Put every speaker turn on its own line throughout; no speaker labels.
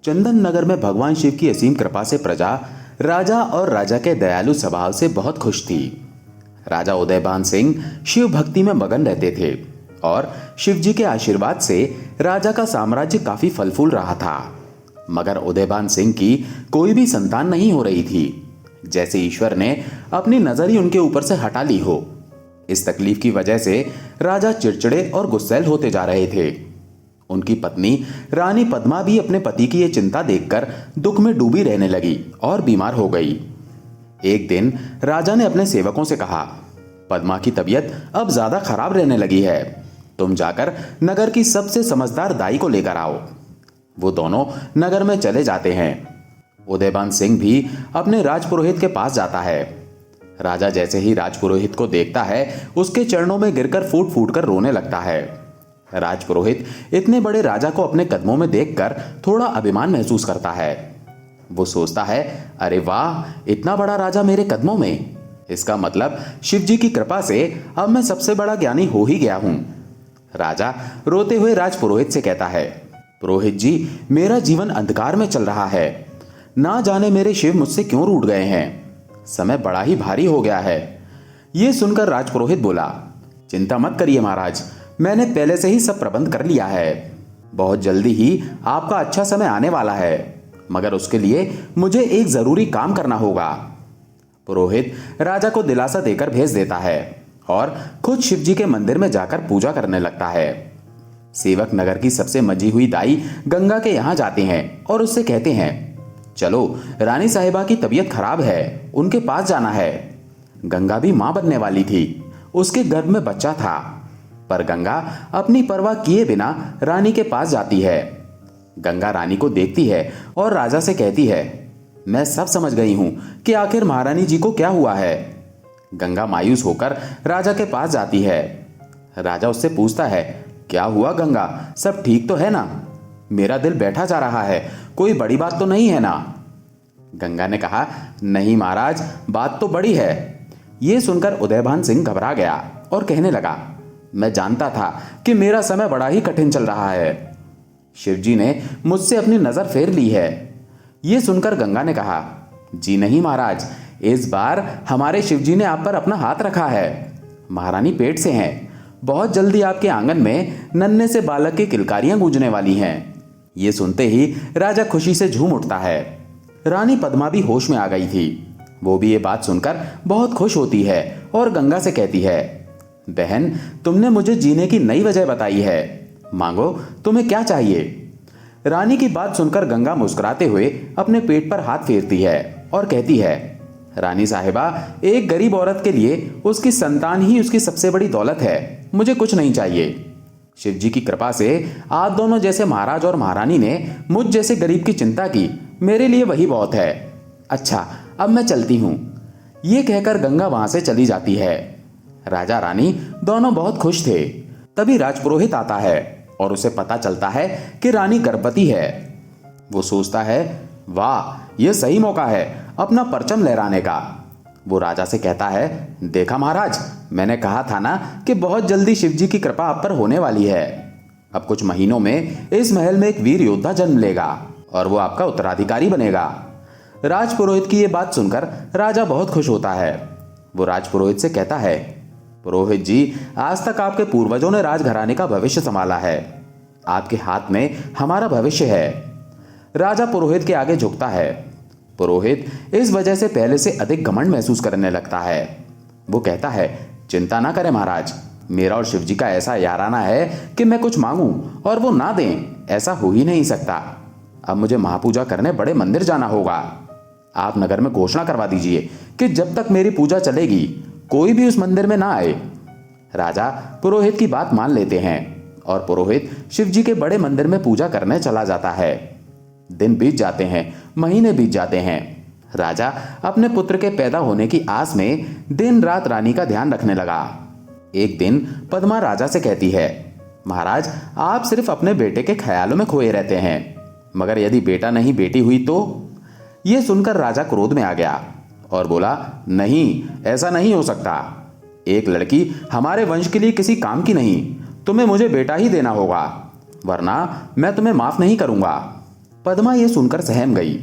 चंदन नगर में भगवान शिव की असीम कृपा से प्रजा राजा और राजा के दयालु स्वभाव से बहुत खुश थी। राजा उदयभान सिंह शिव भक्ति में मगन रहते थे और शिव जी के आशीर्वाद से राजा का साम्राज्य काफी फल फूल रहा था। मगर उदयभान सिंह की कोई भी संतान नहीं हो रही थी, जैसे ईश्वर ने अपनी नजर ही उनके ऊपर से हटा ली हो। इस तकलीफ की वजह से राजा चिड़चिड़े और गुस्सैल होते जा रहे थे। उनकी पत्नी रानी पद्मा भी अपने पति की ये चिंता देखकर दुख में डूबी रहने लगी और बीमार हो गई। एक दिन राजा ने अपने सेवकों से कहा, पद्मा की तबीयत अब ज्यादा खराब रहने लगी है, तुम जाकर नगर की सबसे समझदार दाई को लेकर आओ। वो दोनों नगर में चले जाते हैं। उदयभान सिंह भी अपने राजपुरोहित के पास जाता है। राजा जैसे ही राजपुरोहित को देखता है, उसके चरणों में गिरकर फूट फूट कर रोने लगता है। राजपुरोहित इतने बड़े राजा को अपने कदमों में देखकर थोड़ा अभिमान महसूस करता है। वो सोचता है, अरे वाह, इतना बड़ा राजा मेरे कदमों में, इसका मतलब शिव जी की कृपा से अब मैं सबसे बड़ा ज्ञानी हो ही गया हूं। राजा रोते हुए राजपुरोहित से कहता है, पुरोहित जी, मेरा जीवन अंधकार में चल रहा है, ना जाने मेरे शिव मुझसे क्यों रूठ गए हैं, समय बड़ा ही भारी हो गया है। यह सुनकर राजपुरोहित बोला, चिंता मत करिए महाराज, मैंने पहले से ही सब प्रबंध कर लिया है। बहुत जल्दी ही आपका अच्छा समय आने वाला है, मगर उसके लिए मुझे एक जरूरी काम करना होगा। पुरोहित राजा को दिलासा देकर भेज देता है और खुद शिव जी के मंदिर में जाकर पूजा करने लगता है। सेवक नगर की सबसे मजी हुई दाई गंगा के यहां जाते हैं और उससे कहते हैं, चलो, रानी साहिबा की तबीयत खराब है, उनके पास जाना है। गंगा भी मां बनने वाली थी, उसके गर्भ में बच्चा था, पर गंगा अपनी परवाह किए बिना रानी के पास जाती है। गंगा रानी को देखती है और राजा से कहती है, मैं सब समझ गई हूं कि आखिर महारानी जी को क्या हुआ है। गंगा मायूस होकर राजा के पास जाती है। राजा उससे पूछता है, क्या हुआ गंगा, सब ठीक तो है ना? मेरा दिल बैठा जा रहा है, कोई बड़ी बात तो नहीं है ना? गंगा ने कहा, नहीं महाराज, बात तो बड़ी है। यह सुनकर उदयभान सिंह घबरा गया और कहने लगा, मैं जानता था कि मेरा समय बड़ा ही कठिन चल रहा है। शिवजी ने मुझसे अपनी नजर फेर ली है। यह सुनकर गंगा ने कहा, जी नहीं महाराज, इस बार हमारे शिवजी ने आप पर अपना हाथ रखा है। महारानी पेट से हैं, बहुत जल्दी आपके आंगन में नन्हे से बालक की किलकारियां गूंजने वाली हैं। ये सुनते ही राजा खुशी से झूम उठता है। रानी पद्मा भी होश में आ गई थी। वो भी ये बात सुनकर बहुत खुश होती है और गंगा से कहती है, बहन, तुमने मुझे जीने की नई वजह बताई है, मांगो, तुम्हें क्या चाहिए? रानी की बात सुनकर गंगा मुस्कुराते हुए अपने पेट पर हाथ फेरती है और कहती है, रानी साहिबा, एक गरीब औरत के लिए उसकी संतान ही उसकी सबसे बड़ी दौलत है, मुझे कुछ नहीं चाहिए। शिव जी की कृपा से आप दोनों जैसे महाराज और महारानी ने मुझ जैसे गरीब की चिंता की, मेरे लिए वही बहुत है। अच्छा, अब मैं चलती हूं। ये कहकर गंगा वहां से चली जाती है। राजा रानी दोनों बहुत खुश थे। तभी राजपुरोहित आता है और उसे पता चलता है कि रानी गर्भवती है। वो सोचता है, वाह, यह सही मौका है अपना परचम लहराने का। वो राजा से कहता है, देखा महाराज, मैंने कहा था ना कि बहुत जल्दी शिवजी की कृपा आप पर होने वाली है। अब कुछ महीनों में इस महल में एक वीर योद्धा जन्म लेगा और वो आपका उत्तराधिकारी बनेगा। राजपुरोहित की ये बात सुनकर राजा बहुत खुश होता है। वो राजपुरोहित से कहता है, पुरोहित जी, आज तक आपके पूर्वजों ने राजघराने का भविष्य संभाला है, आपके हाथ में हमारा भविष्य है। राजा पुरोहित के आगे झुकता है। पुरोहित इस वजह से पहले से अधिक घमंड महसूस करने लगता है। वो कहता है, चिंता ना करें महाराज, मेरा और शिवजी का ऐसा याराना है कि मैं कुछ मांगूं और वो ना दें, ऐसा हो ही नहीं सकता। अब मुझे महापूजा करने बड़े मंदिर जाना होगा। आप नगर में घोषणा करवा दीजिए कि जब तक मेरी पूजा चलेगी कोई भी उस मंदिर में ना आए। राजा पुरोहित की बात मान लेते हैं और पुरोहित शिवजी के बड़े मंदिर में पूजा करने चला जाता है। दिन बीत जाते हैं, महीने बीत जाते हैं। राजा अपने पुत्र के पैदा होने की आस में दिन रात रानी का ध्यान रखने लगा। एक दिन पद्मा राजा से कहती है, महाराज, आप सिर्फ अपने बेटे के ख्यालों में खोए रहते हैं, मगर यदि बेटा नहीं बेटी हुई तो? यह सुनकर राजा क्रोध में आ गया और बोला, नहीं, ऐसा नहीं हो सकता। एक लड़की हमारे वंश के लिए किसी काम की नहीं, तुम्हें मुझे बेटा ही देना होगा, वरना मैं तुम्हें माफ नहीं करूंगा। पद्मा ये सुनकर सहम गई।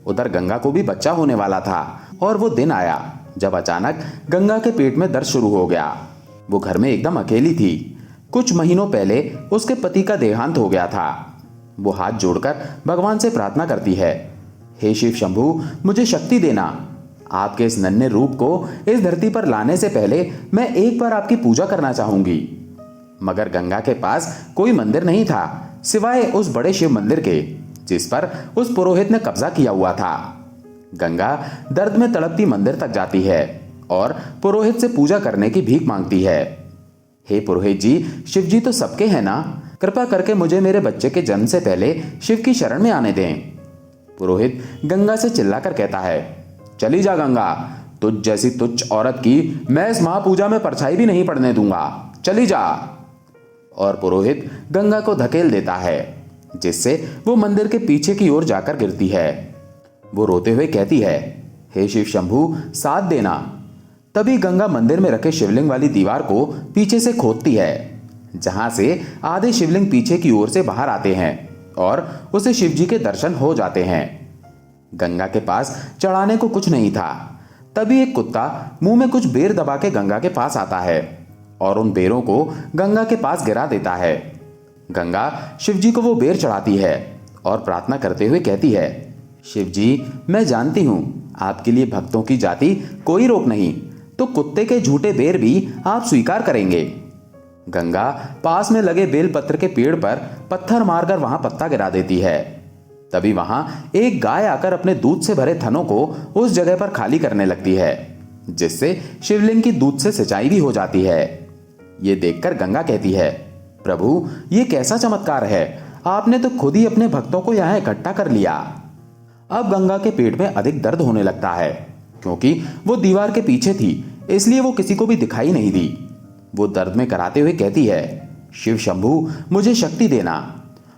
उधर गंगा को भी बच्चा होने वाला था और वो दिन आया जब अचानक गंगा के पेट में दर्द शुरू हो गया। वो घर में एकदम अकेली थी। कुछ महीनों पहले उसके पति का देहांत हो गया था। वो हाथ जोड़कर भगवान से प्रार्थना करती है, हे शिव शंभू, मुझे शक्ति देना। आपके इस नन्हे रूप को इस धरती पर लाने से पहले मैं एक बार आपकी पूजा करना चाहूंगी। मगर गंगा के पास कोई मंदिर नहीं था सिवाय उस बड़े शिव मंदिर के जिस पर उस पुरोहित ने कब्जा किया हुआ था। गंगा दर्द में तड़पती मंदिर तक जाती है और पुरोहित से पूजा करने की भीख मांगती है। हे पुरोहित जी, शिव जी तो सबके हैं ना, कृपा करके मुझे मेरे बच्चे के जन्म से पहले शिव की शरण में आने दें। पुरोहित गंगा से चिल्लाकर कहता है, चली जा गंगा, तुझ जैसी तुच्छ औरत की मैं इस महापूजा में परछाई भी नहीं पड़ने दूंगा, चली जा। और पुरोहित गंगा को धकेल देता है जिससे वो मंदिर के पीछे की ओर जाकर गिरती है। वो रोते हुए कहती है, हे शिव शंभू, साथ देना। तभी गंगा मंदिर में रखे शिवलिंग वाली दीवार को पीछे से खोदती है जहां से आधे शिवलिंग पीछे की ओर से बाहर आते हैं और उसे शिवजी के दर्शन हो जाते हैं। गंगा के पास चढ़ाने को कुछ नहीं था। तभी एक कुत्ता मुंह में कुछ बेर दबा के गंगा के पास आता है और उन बेरों को गंगा के पास गिरा देता है। गंगा शिवजी को वो बेर चढ़ाती है और प्रार्थना करते हुए कहती है, शिवजी, मैं जानती हूं आपके लिए भक्तों की जाति कोई रोक नहीं, तो कुत्ते के झूठे बेर भी आप स्वीकार करेंगे। गंगा पास में लगे बेलपत्र के पेड़ पर पत्थर मारकर वहां पत्ता गिरा देती है। तभी वहां एक गाय आकर अपने दूध से भरे थनों को उस जगह पर खाली करने लगती है जिससे शिवलिंग की दूध से सिंचाई भी हो जाती है। ये देखकर गंगा कहती है, प्रभु, ये कैसा चमत्कार है, आपने तो खुद ही अपने भक्तों को यहाँ इकट्ठा कर लिया। अब गंगा के पेट में अधिक दर्द होने लगता है क्योंकि वो दीवार के पीछे थी, इसलिए वो किसी को भी दिखाई नहीं दी। वो दर्द में कराते हुए कहती है, शिव शंभू, मुझे शक्ति देना।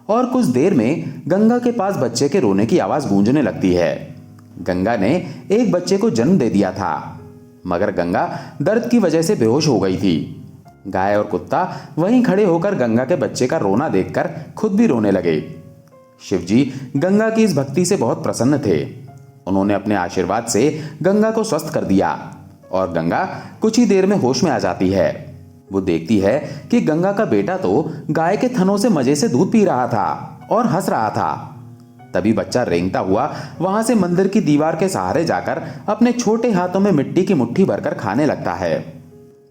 और कुछ देर में गंगा के पास बच्चे के रोने की आवाज गूंजने लगती है। गंगा ने एक बच्चे को जन्म दे दिया था मगर गंगा दर्द की वजह से बेहोश हो गई थी। गाय और कुत्ता वहीं खड़े होकर गंगा के बच्चे का रोना देखकर खुद भी रोने लगे। शिवजी गंगा की इस भक्ति से बहुत प्रसन्न थे। उन्होंने अपने आशीर्वाद से गंगा को स्वस्थ कर दिया और गंगा कुछ ही देर में होश में आ जाती है। वो देखती है कि गंगा का बेटा तो गाय के थनों से मजे से दूध पी रहा था और हंस रहा था। तभी बच्चा रेंगता हुआ वहां से मंदिर की दीवार के सहारे जाकर अपने छोटे हाथों में मिट्टी की मुट्ठी भरकर खाने लगता है।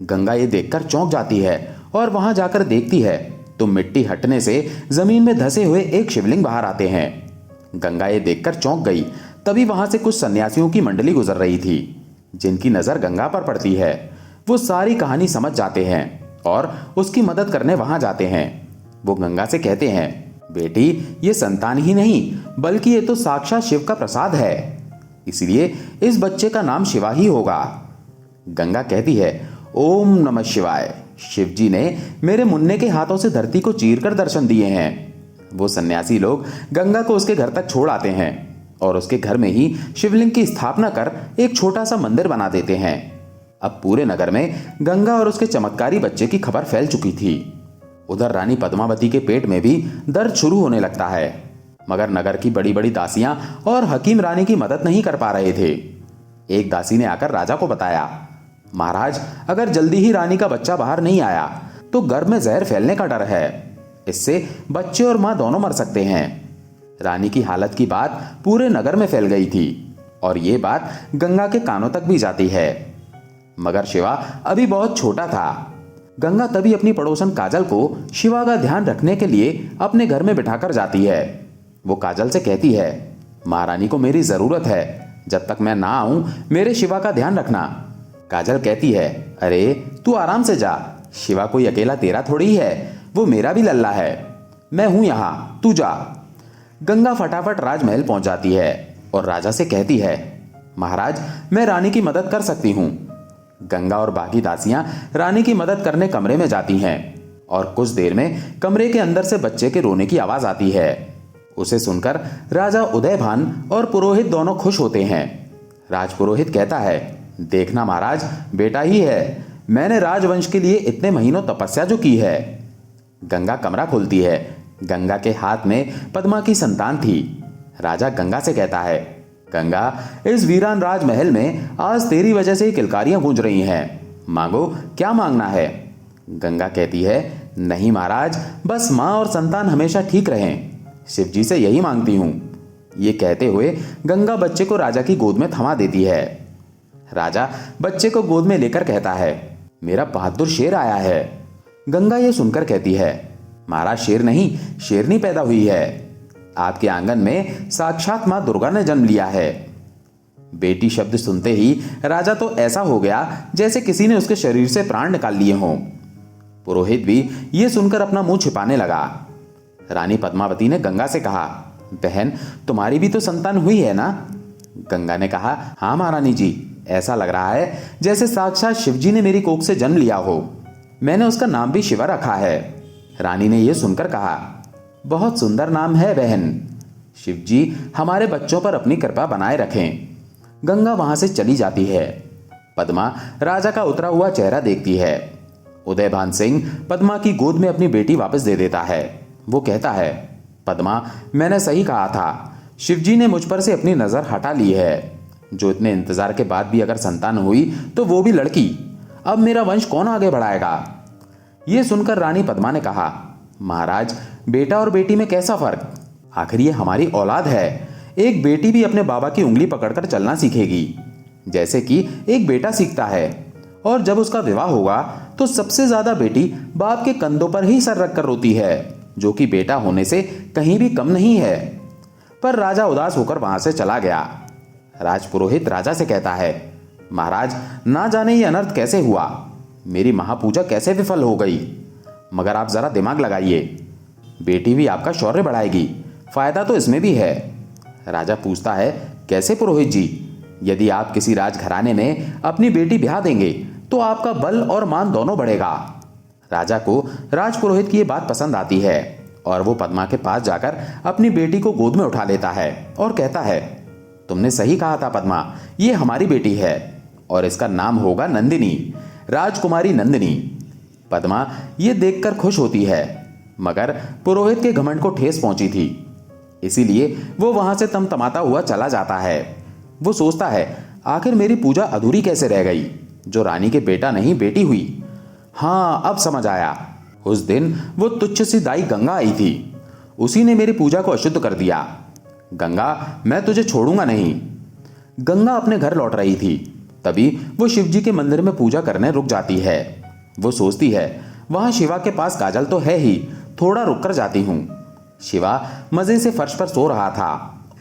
गंगा ये देखकर चौंक जाती है और वहां जाकर देखती है तो मिट्टी हटने से जमीन में धंसे हुए एक शिवलिंग बाहर आते हैं। गंगा ये देखकर चौंक गई। तभी वहां से कुछ सन्यासियों की मंडली गुजर रही थी जिनकी नजर गंगा पर पड़ती है। वो सारी कहानी समझ जाते हैं और उसकी मदद करने वहां जाते हैं। वो गंगा से कहते हैं, बेटी, ये संतान ही नहीं बल्कि ये तो साक्षात शिव का प्रसाद है, इसलिए इस बच्चे का नाम शिवा ही होगा। गंगा कहती है, ओम नमः शिवाय। शिव जी ने मेरे मुन्ने के हाथों से धरती को चीरकर दर्शन दिए हैं। वो सन्यासी लोग गंगा को उसके घर तक छोड़ आते हैं और उसके घर में ही शिवलिंग की स्थापना कर एक छोटा सा मंदिर बना देते हैं। अब पूरे नगर में गंगा और उसके चमत्कारी बच्चे की खबर फैल चुकी थी। उधर रानी पद्मावती के पेट में भी दर्द शुरू होने लगता है मगर नगर की बड़ी बड़ी दासियां और हकीम रानी की मदद नहीं कर पा रहे थे। एक दासी ने आकर राजा को बताया, महाराज, अगर जल्दी ही रानी का बच्चा बाहर नहीं आया तो गर्भ में जहर फैलने का डर है, इससे बच्चे और मां दोनों मर सकते हैं। रानी की हालत की बात पूरे नगर में फैल गई थी और ये बात गंगा के कानों तक भी जाती है। मगर शिवा अभी बहुत छोटा था। गंगा तभी अपनी पड़ोसन काजल को शिवा का ध्यान रखने के लिए अपने घर में बिठाकर जाती है। वो काजल से कहती है, महारानी को मेरी जरूरत है, जब तक मैं ना आऊं मेरे शिवा का ध्यान रखना। काजल कहती है, अरे तू आराम से जा, शिवा कोई अकेला तेरा थोड़ी ही है, वो मेरा भी लल्ला है, मैं हूं यहां, तू जा। गंगा फटाफट राजमहल पहुंच जाती है और राजा से कहती है, महाराज, मैं रानी की मदद कर सकती हूं। गंगा और बाकी दासियां रानी की मदद करने कमरे में जाती हैं और कुछ देर में कमरे के अंदर से बच्चे के रोने की आवाज आती है। उसे सुनकर राजा उदयभान और पुरोहित दोनों खुश होते हैं। राजपुरोहित कहता है, देखना महाराज, बेटा ही है, मैंने राजवंश के लिए इतने महीनों तपस्या जो की है। गंगा कमरा खोलती है। गंगा के हाथ में पद्मा की संतान थी। राजा गंगा से कहता है, गंगा, इस वीरान राजमहल में आज तेरी वजह से ही किलकारियां गूंज रही हैं। मांगो, क्या मांगना है? गंगा कहती है, नहीं महाराज, बस माँ और संतान हमेशा ठीक रहें। शिव जी से यही मांगती हूं। ये कहते हुए गंगा बच्चे को राजा की गोद में थमा देती है। राजा बच्चे को गोद में लेकर कहता है, मेरा बहादुर शेर आया है। गंगा ये सुनकर कहती है, महाराज शेर नहीं, शेरनी पैदा हुई है। आपके आंगन में साक्षात मां दुर्गा ने जन्म लिया है। बेटी शब्द सुनते ही राजा तो ऐसा हो गया जैसे किसी ने उसके शरीर से प्राण निकाल लिए हों। पुरोहित भी ये सुनकर अपना मुंह छिपाने लगा। रानी पद्मावती ने गंगा से कहा, बहन, तुम्हारी भी तो संतान हुई है ना? गंगा ने कहा, हाँ महारानी जी, ऐसा लग रहा है जैसे साक्षात शिवजी ने मेरी कोख से जन्म लिया हो। मैंने उसका नाम भी शिवा रखा है। रानी ने यह सुनकर कहा, बहुत सुंदर नाम है बहन। शिवजी हमारे बच्चों पर अपनी कृपा बनाए रखें। गंगा वहां से चली जाती है। पद्मा राजा का उतरा हुआ चेहरा देखती है। उदयभान सिंह पद्मा की गोद में अपनी बेटी वापस दे देता है। वो कहता है, पद्मा, मैंने सही कहा था, शिवजी ने मुझ पर से अपनी नजर हटा ली है। जो इतने इंतजार के बाद भी अगर संतान हुई तो वो भी लड़की। अब मेरा वंश कौन आगे बढ़ाएगा? ये सुनकर रानी पद्मा ने कहा, महाराज, बेटा और बेटी में कैसा फर्क? आखिर ये हमारी औलाद है। एक बेटी भी अपने बाबा की उंगली पकड़कर चलना सीखेगी, जैसे कि एक बेटा सीखता है। और जब उसका विवाह होगा तो सबसे ज्यादा बेटी बाप के कंधों पर ही सर रखकर रोती है, जो कि बेटा होने से कहीं भी कम नहीं है। पर राजा उदास होकर वहां से चला गया। राजपुरोहित राजा से कहता है, महाराज, ना जाने ये अनर्थ कैसे हुआ, मेरी महापूजा कैसे विफल हो गई। मगर आप जरा दिमाग लगाइए, बेटी भी आपका शौर्य बढ़ाएगी, फायदा तो इसमें भी है। राजा पूछता है, कैसे पुरोहित जी? यदि आप किसी राजघराने में अपनी बेटी ब्याह देंगे तो आपका बल और मान दोनों बढ़ेगा। राजा को राजपुरोहित की ये बात पसंद आती है और वो पद्मा के पास जाकर अपनी बेटी को गोद में उठा लेता है और कहता है, तुमने सही कहा था पद्मा, ये हमारी बेटी है और इसका नाम होगा नंदिनी, राजकुमारी नंदिनी। पद्मा ये देखकर खुश होती है, मगर पुरोहित के घमंड को ठेस पहुंची थी, इसीलिए वो वहां से तमतमाता हुआ चला जाता है। वो सोचता है, आखिर मेरी पूजा अधूरी कैसे रह गई, जो रानी के बेटा नहीं बेटी हुई। हाँ, अब समझ आया। उस दिन वो तुच्छ सी दाई गंगा आई थी, उसी ने मेरी पूजा को अशुद्ध कर दिया। गंगा, मैं तुझे छोड़ूंगा नहीं। गंगा अपने घर लौट रही थी, तभी वो शिवजी के मंदिर में पूजा करने रुक जाती है। वो सोचती है, वहां शिवा के पास काजल तो है ही, थोड़ा रुक कर जाती हूं। शिवा मजे से फर्श पर सो रहा था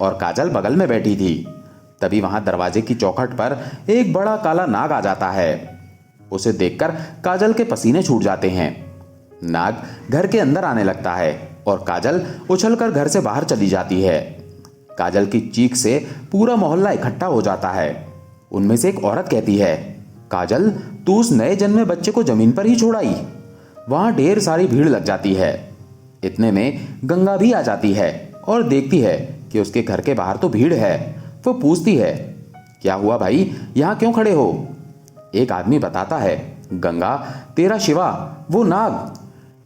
और काजल बगल में बैठी थी। तभी वहां दरवाजे की चौखट पर एक बड़ा काला नाग आ जाता है। उसे देखकर काजल के पसीने छूट जाते हैं। नाग घर के अंदर आने लगता है और काजल उछलकर घर से बाहर चली जाती है। काजल की चीख से पूरा मोहल्ला इकट्ठा हो जाता है। उनमें से एक औरत कहती है, काजल, तू उस नए जन्मे बच्चे को जमीन पर ही छोड़ाई। वहां ढेर सारी भीड़ लग जाती है। इतने में गंगा भी आ जाती है और देखती है कि उसके घर के बाहर तो भीड़ है। वो पूछती है, क्या हुआ भाई, यहां क्यों खड़े हो? एक आदमी बताता है, गंगा, तेरा शिवा, वो नाग।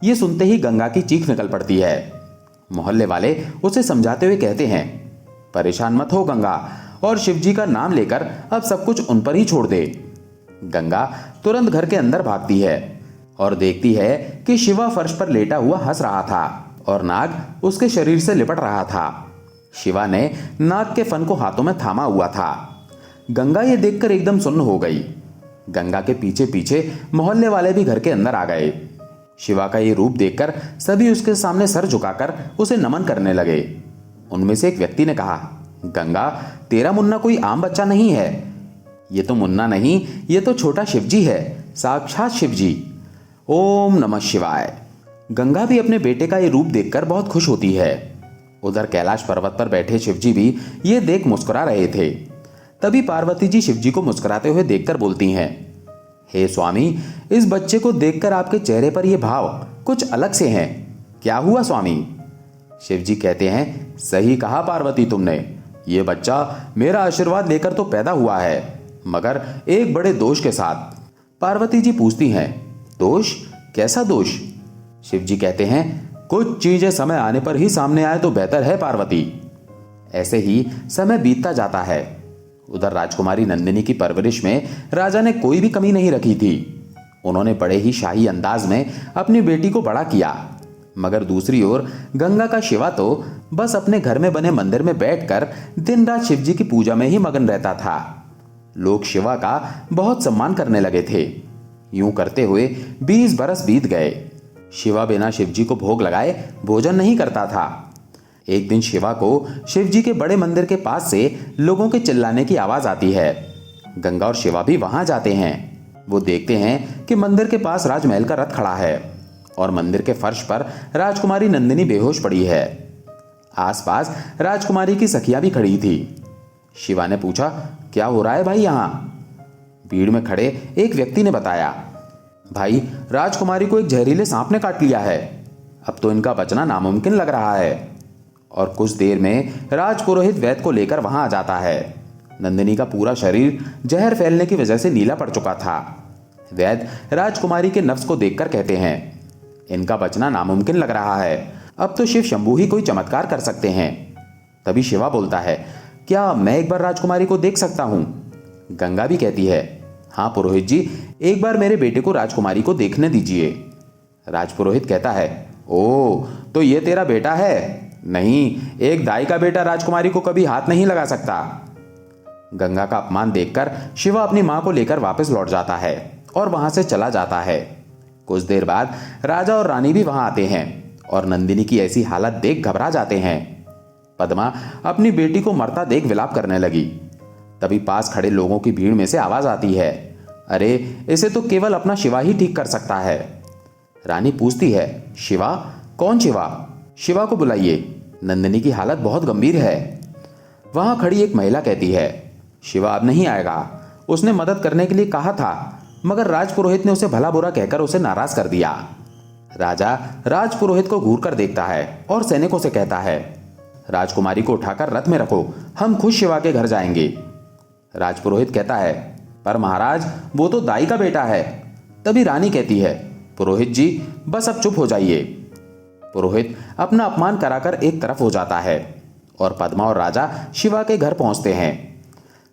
ये सुनते ही गंगा की चीख निकल पड़ती है। मोहल्ले वाले उसे समझाते हुए कहते हैं, परेशान मत हो गंगा, और शिवजी का नाम लेकर अब सब कुछ उन पर ही छोड़ दे। गंगा तुरंत घर के अंदर भागती है और देखती है कि शिवा फर्श पर लेटा हुआ हंस रहा था और नाग उसके शरीर से लिपट रहा था। शिवा ने नाग के फन को हाथों में थामा हुआ था। गंगा ये देखकर एकदम सुन्न हो गई। गंगा के पीछे पीछे मोहल्ले वाले भी घर के अंदर आ गए। शिवा का ये रूप देखकर सभी उसके सामने सर झुकाकर उसे नमन करने लगे। उनमें से एक व्यक्ति ने कहा, गंगा, तेरा मुन्ना कोई आम बच्चा नहीं है। ये तो मुन्ना नहीं, ये तो छोटा शिवजी है, साक्षात शिवजी। ओम नमः शिवाय। गंगा भी अपने बेटे का ये रूप देखकर बहुत खुश होती है। उधर कैलाश पर्वत पर बैठे शिवजी भी ये देख मुस्कुरा रहे थे। तभी पार्वती जी शिवजी को मुस्कुराते हुए देखकर बोलती हैं, हे स्वामी, इस बच्चे को देखकर आपके चेहरे पर यह भाव कुछ अलग से हैं। क्या हुआ स्वामी? शिवजी कहते हैं, सही कहा पार्वती तुमने, ये बच्चा मेरा आशीर्वाद लेकर तो पैदा हुआ है, मगर एक बड़े दोष के साथ। पार्वती जी पूछती हैं, दोष? कैसा दोष? शिवजी कहते हैं, कुछ चीजें समय आने पर ही सामने आए तो बेहतर है पार्वती। ऐसे ही समय बीतता जाता है। उधर राजकुमारी नंदिनी की परवरिश में राजा ने कोई भी कमी नहीं रखी थी। उन्होंने बड़े ही शाही अंदाज में अपनी बेटी को बड़ा किया। मगर दूसरी ओर गंगा का शिवा तो बस अपने घर में बने मंदिर में बैठकर दिन रात शिव जी की पूजा में ही मगन रहता था। लोग शिवा का बहुत सम्मान करने लगे थे। यूं करते हुए 20 बरस बीत गए। शिवा बिना शिव जी को भोग लगाए भोजन नहीं करता था। एक दिन शिवा को शिव जी के बड़े मंदिर के पास से लोगों के चिल्लाने की आवाज आती है। गंगा और शिवा भी वहां जाते हैं। वो देखते हैं कि मंदिर के पास राजमहल का रथ खड़ा है और मंदिर के फर्श पर राजकुमारी नंदिनी बेहोश पड़ी है। आसपास राजकुमारी की सखियां भी खड़ी थी। शिवा ने पूछा, क्या हो रहा है भाई यहां? भीड़ में खड़े एक व्यक्ति ने बताया, भाई राजकुमारी को एक जहरीले सांप ने काट लिया है। अब तो इनका बचना नामुमकिन लग रहा है। और कुछ देर में राजपुरोहित वैद्य को लेकर वहां आ जाता है। नंदिनी का पूरा शरीर जहर फैलने की वजह से नीला पड़ चुका था। वैद्य राजकुमारी के नफ्स को देखकर कहते हैं, इनका बचना नामुमकिन लग रहा है। अब तो शिव शंभू ही कोई चमत्कार कर सकते हैं। तभी शिवा बोलता है, क्या मैं एक बार राजकुमारी को देख सकता हूं? गंगा भी कहती है, हाँ पुरोहित जी, एक बार मेरे बेटे को राजकुमारी को देखने दीजिए। राजपुरोहित कहता है, ओ तो ये तेरा बेटा है? नहीं, एक दाई का बेटा राजकुमारी को कभी हाथ नहीं लगा सकता। गंगा का अपमान देखकर शिवा अपनी मां को लेकर वापस लौट जाता है और वहां से चला जाता है। कुछ देर बाद राजा और रानी भी वहां आते हैं और नंदिनी की ऐसी हालत देख घबरा जाते हैं। पद्मा अपनी बेटी को मरता देख विलाप करने लगी। तभी पास खड़े लोगों की भीड़ में से आवाज आती है, अरे इसे तो केवल अपना शिवा ही ठीक कर सकता है। रानी पूछती है, शिवा? कौन शिवा? शिवा को बुलाइए, नंदिनी की हालत बहुत गंभीर है। वहां खड़ी एक महिला कहती है, शिवा अब नहीं आएगा। उसने मदद करने के लिए कहा था, मगर राजपुरोहित ने उसे भला बुरा कहकर उसे नाराज कर दिया। राजा राजपुरोहित को घूर कर देखता है और सैनिकों से कहता है, राजकुमारी को उठाकर रथ में रखो, हम खुद शिवा के घर जाएंगे। राजपुरोहित कहता है, पर महाराज वो तो दाई का बेटा है। तभी रानी कहती है, पुरोहित जी बस अब चुप हो जाइए। पुरोहित अपना अपमान कराकर एक तरफ हो जाता है और पद्मा और राजा शिवा के घर पहुंचते हैं।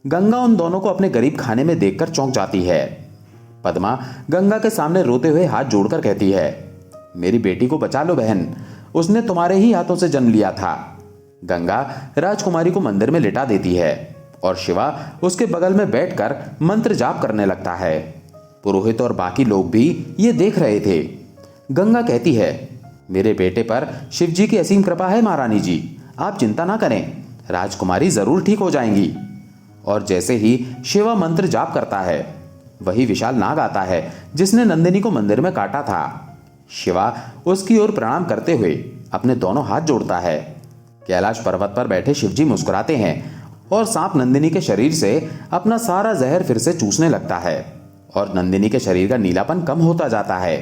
गंगा उन दोनों को अपने गरीब खाने में देखकर चौंक जाती है। पद्मा गंगा के सामने रोते हुए हाथ जोड़कर कहती है, मेरी बेटी को बचा लो बहन, उसने तुम्हारे ही हाथों से जन्म लिया था। गंगा राजकुमारी को मंदिर में लिटा देती है और शिवा उसके बगल में बैठकर मंत्र जाप करने लगता है। पुरोहित और बाकी लोग भी ये देख रहे थे। गंगा कहती है, मेरे बेटे पर शिव जी की असीम कृपा है महारानी जी, आप चिंता ना करें, राजकुमारी जरूर ठीक हो जाएंगी। और जैसे ही शिवा मंत्र जाप करता है, वही विशाल नाग आता है जिसने नंदिनी को मंदिर में काटा था। शिवा उसकी ओर प्रणाम करते हुए अपने दोनों हाथ जोड़ता है। कैलाश पर्वत पर बैठे शिवजी मुस्कुराते हैं और सांप नंदिनी के शरीर से अपना सारा जहर फिर से चूसने लगता है और नंदिनी के शरीर का नीलापन कम होता जाता है।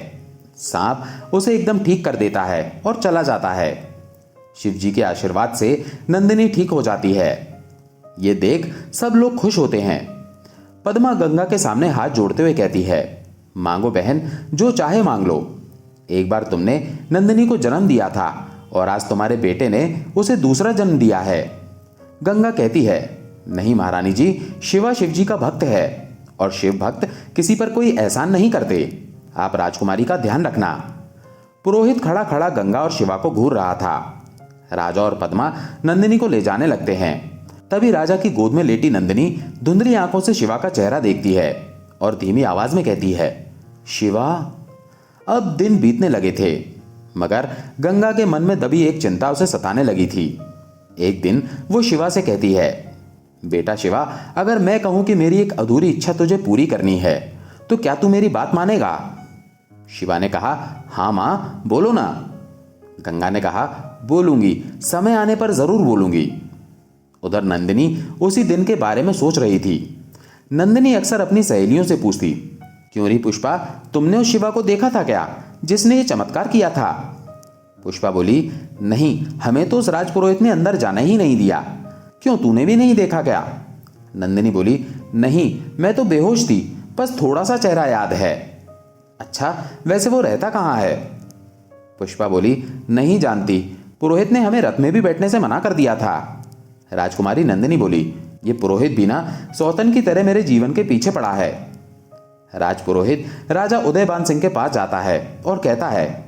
सांप उसे एकदम ठीक कर देता है और चला जाता है। शिवजी के आशीर्वाद से नंदिनी ठीक हो जाती है। ये देख सब लोग खुश होते हैं। पद्मा गंगा के सामने हाथ जोड़ते हुए कहती है, मांगो बहन, जो चाहे मांग लो। एक बार तुमने नंदिनी को जन्म दिया था और आज तुम्हारे बेटे ने उसे दूसरा जन्म दिया है। गंगा कहती है, नहीं महारानी जी, शिवा शिवजी का भक्त है और शिव भक्त किसी पर कोई एहसान नहीं करते। आप राजकुमारी का ध्यान रखना। पुरोहित खड़ा खड़ा गंगा और शिवा को घूर रहा था। राजा और पद्मा नंदिनी को ले जाने लगते हैं। तभी राजा की गोद में लेटी नंदिनी धुंधली आंखों से शिवा का चेहरा देखती है और धीमी आवाज में कहती है, शिवा। अब दिन बीतने लगे थे, मगर गंगा के मन में दबी एक चिंता उसे सताने लगी थी। एक दिन वो शिवा से कहती है, बेटा शिवा, अगर मैं कहूं कि मेरी एक अधूरी इच्छा तुझे पूरी करनी है तो क्या तू मेरी बात मानेगा? शिवा ने कहा, हाँ मां, बोलो ना। गंगा ने कहा, बोलूंगी, समय आने पर जरूर बोलूंगी। उधर नंदिनी उसी दिन के बारे में सोच रही थी। नंदिनी अक्सर अपनी सहेलियों से पूछती, क्यों री पुष्पा, तुमने उस शिवा को देखा था क्या जिसने ये चमत्कार किया था? पुष्पा बोली, नहीं, हमें तो उस राजपुरोहित ने अंदर जाने ही नहीं दिया। क्यों, तूने भी नहीं देखा क्या? नंदिनी बोली, नहीं, मैं तो बेहोश थी, बस थोड़ा सा चेहरा याद है। अच्छा, वैसे वो रहता कहाँ है? पुष्पा बोली, नहीं जानती, पुरोहित ने हमें रथ में भी बैठने से मना कर दिया था। राजकुमारी नंदिनी बोली, ये पुरोहित भी ना सौतन की तरह मेरे जीवन के पीछे पड़ा है। राजपुरोहित राजा उदयभान सिंह के पास जाता है और कहता है,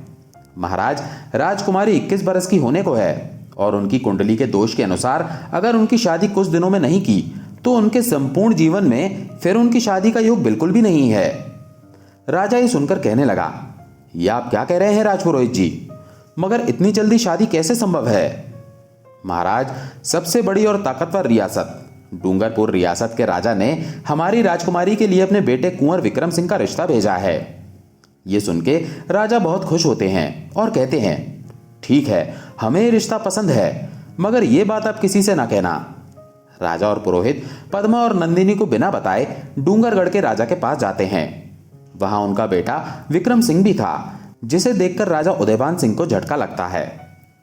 महाराज, राजकुमारी 21 बरस की होने को है और उनकी कुंडली के दोष के अनुसार अगर उनकी शादी कुछ दिनों में नहीं की तो उनके संपूर्ण जीवन में फिर उनकी शादी का योग बिल्कुल भी नहीं है। राजा ये सुनकर कहने लगा, यह आप क्या कह रहे हैं राजपुरोहित जी, मगर इतनी जल्दी शादी कैसे संभव है? महाराज, सबसे बड़ी और ताकतवर रियासत डूंगरपुर रियासत के राजा ने हमारी राजकुमारी के लिए अपने बेटे कुंवर विक्रम सिंह का रिश्ता भेजा है। ये सुन के राजा बहुत खुश होते हैं और कहते हैं, ठीक है, हमें ये रिश्ता पसंद है, मगर ये बात आप किसी से ना कहना। राजा और पुरोहित पद्मा और नंदिनी को बिना बताए डूंगरगढ़ के राजा के पास जाते हैं। वहां उनका बेटा विक्रम सिंह भी था, जिसे देखकर राजा उदयभान सिंह को झटका लगता है।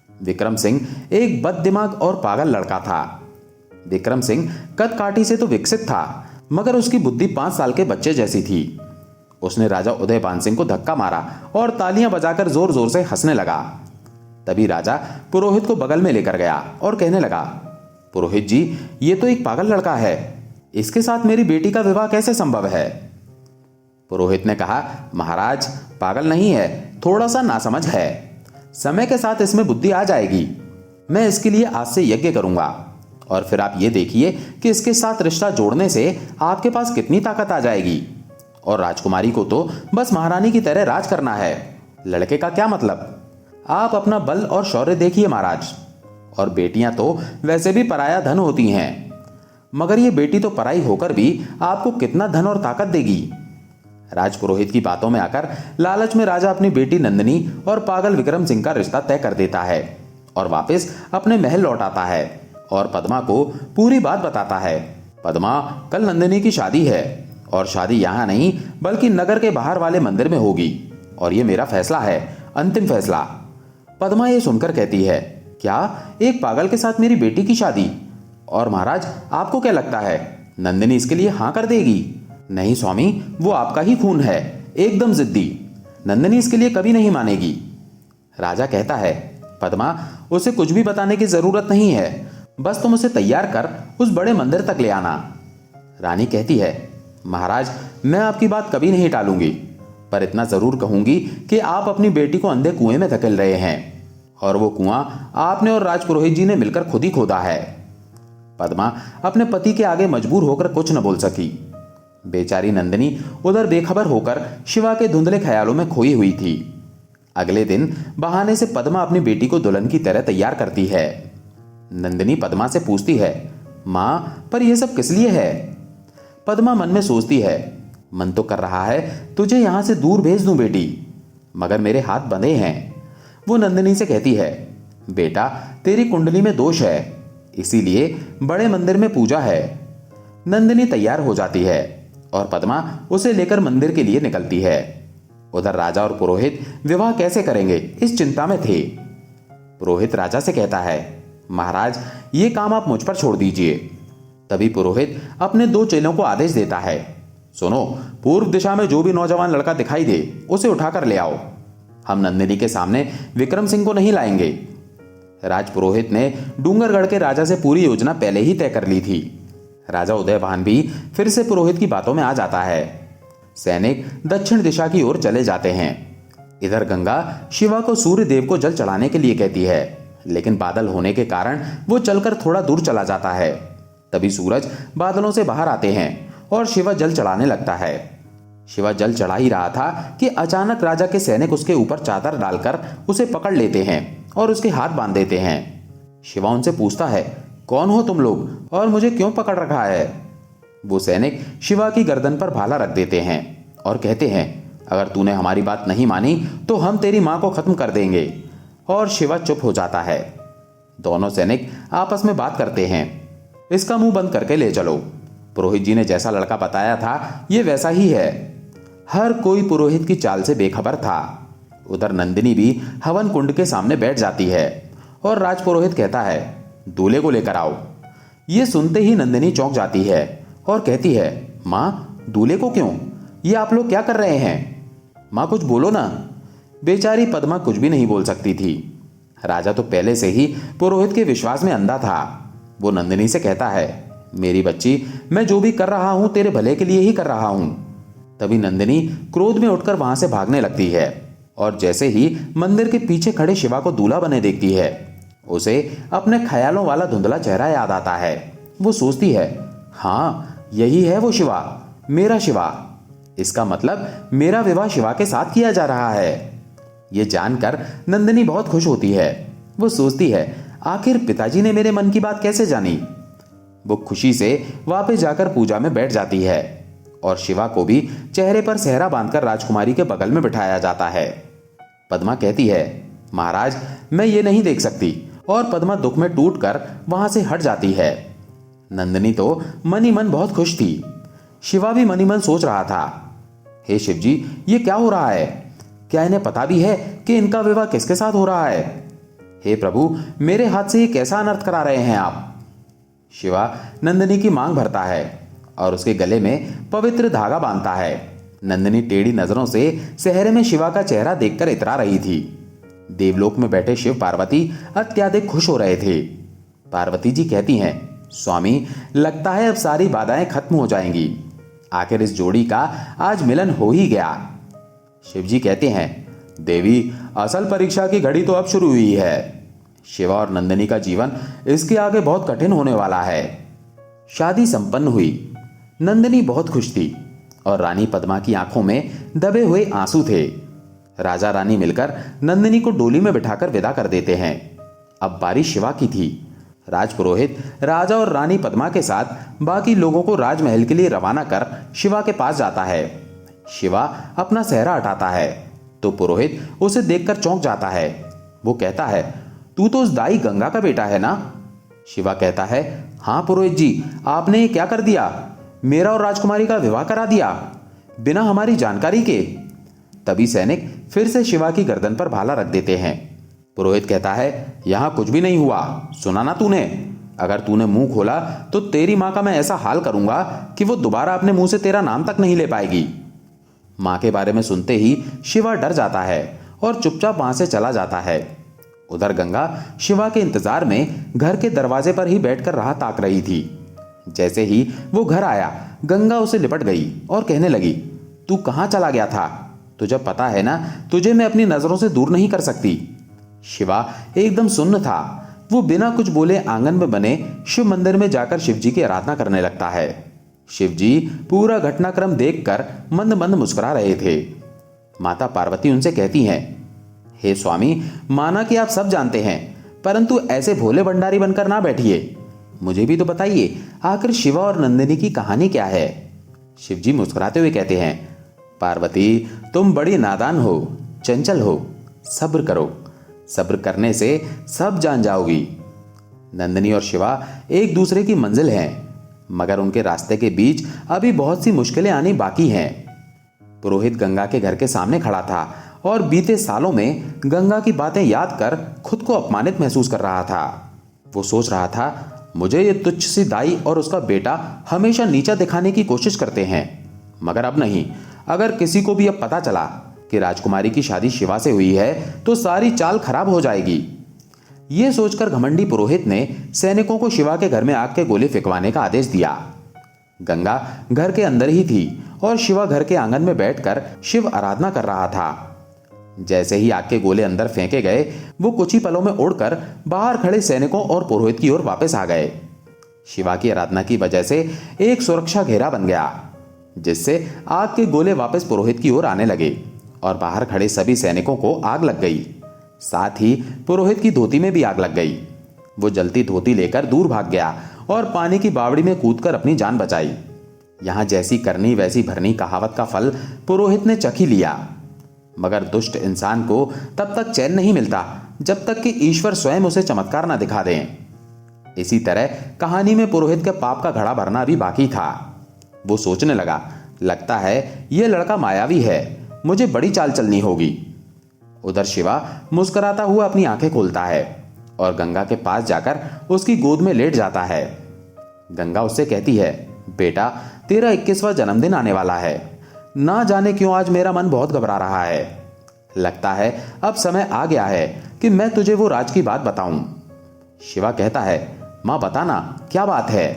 विक्रम सिंह एक बददिमाग और पागल लड़का था। विक्रम सिंह कद काठी से तो विकसित था, मगर उसकी बुद्धि 5 साल के बच्चे जैसी थी। उसने राजा उदयभान सिंह को धक्का मारा और तालियां बजाकर जोर जोर से हंसने लगा। तभी राजा पुरोहित को बगल में लेकर गया और कहने लगा, पुरोहित जी, ये तो एक पागल लड़का है, इसके साथ मेरी बेटी का विवाह कैसे संभव है? पुरोहित ने कहा, महाराज, पागल नहीं है, थोड़ा सा नासमझ है। समय के साथ इसमें बुद्धि आ जाएगी। मैं इसके लिए आज से यज्ञ करूंगा और फिर आप ये देखिए कि इसके साथ रिश्ता जोड़ने से आपके पास कितनी ताकत आ जाएगी। और राजकुमारी को तो बस महारानी की तरह राज करना है, लड़के का क्या मतलब? आप अपना बल और शौर्य देखिए महाराज। और बेटियां तो वैसे भी पराया धन होती हैं, मगर ये बेटी तो पराई होकर भी आपको कितना धन और ताकत देगी। राजपुरोहित की बातों में आकर लालच में राजा अपनी बेटी नंदिनी और पागल विक्रम सिंह का रिश्ता तय कर देता है और वापस अपने महल लौट आता है और पद्मा को पूरी बात बताता है। पद्मा, कल नंदिनी की शादी है और शादी यहाँ नहीं बल्कि नगर के बाहर वाले मंदिर में होगी और ये मेरा फैसला है, अंतिम फैसला। पद्मा ये सुनकर कहती है, क्या एक पागल के साथ मेरी बेटी की शादी? और महाराज, आपको क्या लगता है नंदिनी इसके लिए हाँ कर देगी? नहीं स्वामी, वो आपका ही खून है, एकदम जिद्दी। नंदिनी इसके लिए कभी नहीं मानेगी। राजा कहता है, पद्मा, उसे कुछ भी बताने की जरूरत नहीं है, बस तुम उसे तैयार कर उस बड़े मंदिर तक ले आना। रानी कहती है, महाराज, मैं आपकी बात कभी नहीं टालूंगी, पर इतना जरूर कहूंगी कि आप अपनी बेटी को अंधे कुएं में धकेल रहे हैं और वो कुआं आपने और राजपुरोहित जी ने मिलकर खुद ही खोदा है। पद्मा अपने पति के आगे मजबूर होकर कुछ न बोल सकी। बेचारी नंदिनी उधर बेखबर होकर शिवा के धुंधले ख्यालों में खोई हुई थी। अगले दिन बहाने से पद्मा अपनी बेटी को दुल्हन की तरह तैयार करती है। नंदिनी पद्मा से पूछती है, मां, पर यह सब किस लिए है? पद्मा मन में सोचती है, मन तो कर रहा है तुझे यहां से दूर भेज दूं बेटी, मगर मेरे हाथ बंधे हैं। वो नंदिनी से कहती है, बेटा, तेरी कुंडली में दोष है, इसीलिए बड़े मंदिर में पूजा है। नंदिनी तैयार हो जाती है और पद्मा उसे लेकर मंदिर के लिए निकलती है। उधर राजा और पुरोहित विवाह कैसे करेंगे इस चिंता में थे। पुरोहित राजा से कहता है, महाराज, ये काम आप मुझ पर छोड़ दीजिए। तभी पुरोहित अपने 2 चेलों को आदेश देता है, सुनो, पूर्व दिशा में जो भी नौजवान लड़का दिखाई दे उसे उठाकर ले आओ। हम नंदिनी के सामने विक्रम सिंह को नहीं लाएंगे। राजपुरोहित ने डूंगरगढ़ के राजा से पूरी योजना पहले ही तय कर ली थी। राजा उदयभान भी फिर से पुरोहित की बातों में आ जाता है। सैनिक दक्षिण दिशा की ओर चले जाते हैं। इधर गंगा शिवा को सूर्य देव को जल चढ़ाने के लिए कहती है, लेकिन बादल होने के कारण वो चलकर थोड़ा दूर चला जाता है। तभी सूरज बादलों से बाहर आते हैं और शिवा जल चढ़ाने लगता है। शिवा जल चढ़ा ही रहा था कि अचानक राजा के सैनिक उसके ऊपर चादर डालकर उसे पकड़ लेते हैं और उसके हाथ बांध देते हैं। शिवा उनसे पूछता है, कौन हो तुम लोग और मुझे क्यों पकड़ रखा है? वो सैनिक शिवा की गर्दन पर भाला रख देते हैं और कहते हैं, अगर तूने हमारी बात नहीं मानी तो हम तेरी मां को खत्म कर देंगे। और शिवा चुप हो जाता है। दोनों सैनिक आपस में बात करते हैं, इसका मुंह बंद करके ले चलो। पुरोहित जी ने जैसा लड़का बताया था ये वैसा ही है। हर कोई पुरोहित की चाल से बेखबर था। उधर नंदिनी भी हवन कुंड के सामने बैठ जाती है और राजपुरोहित कहता है, दूल्हे को लेकर आओ। ये सुनते ही नंदिनी चौंक जाती है और कहती है, मां, दूल्हे को क्यों? ये आप लोग क्या कर रहे हैं? मां, कुछ बोलो ना। बेचारी पद्मा कुछ भी नहीं बोल सकती थी। राजा तो पहले से ही पुरोहित के विश्वास में अंधा था। वो नंदिनी से कहता है, मेरी बच्ची, मैं जो भी कर रहा हूं तेरे भले के लिए ही कर रहा हूं। तभी नंदिनी क्रोध में उठकर वहां से भागने लगती है और जैसे ही मंदिर के पीछे खड़े शिवा को दूल्हा बने देखती है, उसे अपने ख्यालों वाला धुंधला चेहरा याद आता है। वो सोचती है, हाँ यही है वो शिवा, मेरा शिवा। इसका मतलब मेरा विवाह शिवा के साथ किया जा रहा है। ये जानकर नंदिनी बहुत खुश होती है। वो सोचती है, आखिर पिताजी ने मेरे मन की बात कैसे जानी। वो खुशी से वापस जाकर पूजा में बैठ जाती है और शिवा को भी चेहरे पर सेहरा बांधकर राजकुमारी के बगल में बिठाया जाता है। पद्मा कहती है, महाराज मैं ये नहीं देख सकती, और पद्मा दुख में टूटकर वहां से हट जाती है। नंदिनी तो मन ही मन बहुत खुश थी। शिवा भी मन ही मन सोच रहा था, हे शिवजी, ये क्या हो रहा है? क्या इन्हें पता भी है कि इनका विवाह किसके साथ हो रहा है? हे प्रभु, मेरे हाथ से ये कैसा अनर्थ करा रहे हैं आप? शिवा नंदिनी की मांग भरता है और उसके गले में पवित्र धागा बांधता है। नंदिनी टेढ़ी नजरों से सेहरे में शिवा का चेहरा देखकर इतरा रही थी। देवलोक में बैठे शिव पार्वती अत्यधिक खुश हो रहे थे। पार्वती जी कहती हैं, स्वामी, लगता है अब सारी बाधाएं खत्म हो जाएंगी। आखिर इस जोड़ी का आज मिलन हो ही गया। शिवजी कहते हैं, देवी, असल परीक्षा की घड़ी तो अब शुरू हुई है। शिवा और नंदिनी का जीवन इसके आगे बहुत कठिन होने वाला है। शादी संपन्न हुई। नंदिनी बहुत खुश थी और रानी पद्मा की आंखों में दबे हुए आंसू थे। राजा रानी मिलकर नंदिनी को डोली में बिठाकर विदा कर देते हैं। अब बारी शिवा की थी। राजपुरोहित राजा और रानी पद्मा के साथ बाकी लोगों को राजमहल के लिए रवाना कर शिवा के पास जाता है। शिवा अपना सेहरा हटाता है तो पुरोहित उसे देखकर चौंक जाता है। वो कहता है, तू तो उस दाई गंगा का बेटा है ना? शिवा कहता है, हाँ पुरोहित जी, आपने ये क्या कर दिया? मेरा और राजकुमारी का विवाह करा दिया बिना हमारी जानकारी के। तभी सैनिक फिर से शिवा की गर्दन पर भाला रख देते हैं। पुरोहित कहता है, यहां कुछ भी नहीं हुआ, सुना ना तूने? अगर तूने मुंह खोला तो तेरी मां का मैं ऐसा हाल करूंगा कि वो दोबारा अपने मुंह से तेरा नाम तक नहीं ले पाएगी। मां के बारे में सुनते ही शिवा डर जाता है और चुपचाप वहां से चला जाता है। उधर गंगा शिवा के इंतजार में घर के दरवाजे पर ही बैठकर राह ताक रही थी। जैसे ही वो घर आया, गंगा उसे लिपट गई और कहने लगी, तू कहां चला गया था? तुझे पता है ना, तुझे मैं अपनी नजरों से दूर नहीं कर सकती। शिवा एकदम सुन्न था। वो बिना कुछ बोले आंगन में बने शिव मंदिर में जाकर शिवजी की आराधना करने लगता है। शिवजी पूरा घटनाक्रम देखकर मंद मंद मुस्कुरा रहे थे। माता पार्वती उनसे कहती हैं, हे स्वामी, माना कि आप सब जानते हैं, परंतु ऐसे भोले भंडारी बनकर ना बैठिए। मुझे भी तो बताइए, आखिर शिवा और नंदिनी की कहानी क्या है? शिवजी मुस्कुराते हुए कहते हैं, पार्वती, तुम बड़ी नादान हो, चंचल हो, सब्र करो। सब्र करने से सब जान जाओगी। नंदिनी और शिवा एक दूसरे की मंजिल हैं, मगर उनके रास्ते के बीच अभी बहुत सी मुश्किलें आनी बाकी हैं। पुरोहित गंगा के घर के सामने खड़ा था और बीते सालों में गंगा की बातें याद कर खुद को अपमानित महसूस कर रहा था। वो सोच रहा था, मुझे ये तुच्छ सी दाई और उसका बेटा हमेशा नीचा दिखाने की कोशिश करते हैं, मगर अब नहीं। अगर किसी को भी अब पता चला कि राजकुमारी की शादी शिवा से हुई है तो सारी चाल खराब हो जाएगी। ये सोचकर घमंडी पुरोहित ने सैनिकों को शिवा के घर में आग के गोले फेंकवाने का आदेश दिया। गंगा घर के अंदर ही थी और शिवा घर के आंगन में बैठकर शिव आराधना कर रहा था। जैसे ही आग के गोले अंदर फेंके गए, वो कुछ ही पलों में उड़कर बाहर खड़े सैनिकों और पुरोहित की ओर वापस आ गए। शिवा की आराधना की वजह से एक सुरक्षा घेरा बन गया, जिससे आग के गोले वापस पुरोहित की ओर आने लगे और बाहर खड़े सभी सैनिकों को आग लग गई। साथ ही पुरोहित की धोती में भी आग लग गई। वो जलती धोती लेकर दूर भाग गया और पानी की बावड़ी में कूदकर अपनी जान बचाई। यहां जैसी करनी वैसी भरनी कहावत का फल पुरोहित ने चख ही लिया। मगर दुष्ट इंसान को तब तक चैन नहीं मिलता जब तक कि ईश्वर स्वयं उसे चमत्कार ना दिखा दें। इसी तरह कहानी में पुरोहित के पाप का घड़ा भरना भी बाकी था। वो सोचने लगा, लगता है यह लड़का मायावी है, मुझे बड़ी चाल चलनी होगी। उधर शिवा मुस्कुराता हुआ अपनी आंखें खोलता है और गंगा के पास जाकर उसकी गोद में लेट जाता है। गंगा उससे कहती है, बेटा, तेरा 21वां जन्मदिन आने वाला है। ना जाने क्यों आज मेरा मन बहुत घबरा रहा है। लगता है अब समय आ गया है कि मैं तुझे वो राज की बात बताऊं। शिवा कहता है, मां बताना क्या बात है।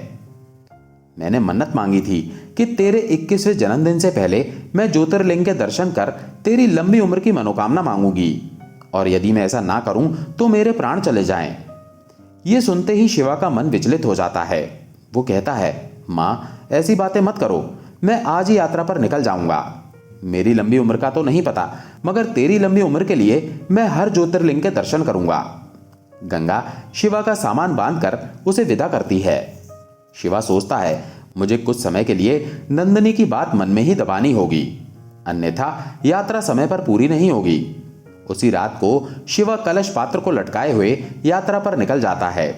मैंने मन्नत मांगी थी कि तेरे 21वें जन्मदिन से पहले मैं ज्योतिर्लिंग के दर्शन कर तेरी लंबी उम्र की मनोकामना मांगूंगी, और यदि मैं ऐसा ना करूं तो मेरे प्राण चले जाएं। यह सुनते ही शिवा का मन विचलित हो जाता है। वो कहता है, मां ऐसी बातें मत करो, मैं आज ही यात्रा पर निकल जाऊंगा। मेरी लंबी उम्र का तो नहीं पता, मगर तेरी लंबी उम्र के लिए मैं हर ज्योतिर्लिंग के दर्शन करूंगा। गंगा शिवा का सामान बांधकर उसे विदा करती है। शिवा सोचता है, मुझे कुछ समय के लिए नंदिनी की बात मन में ही दबानी होगी, अन्यथा यात्रा समय पर पूरी नहीं होगी। उसी रात को शिवा कलश पात्र को लटकाए हुए यात्रा पर निकल जाता है।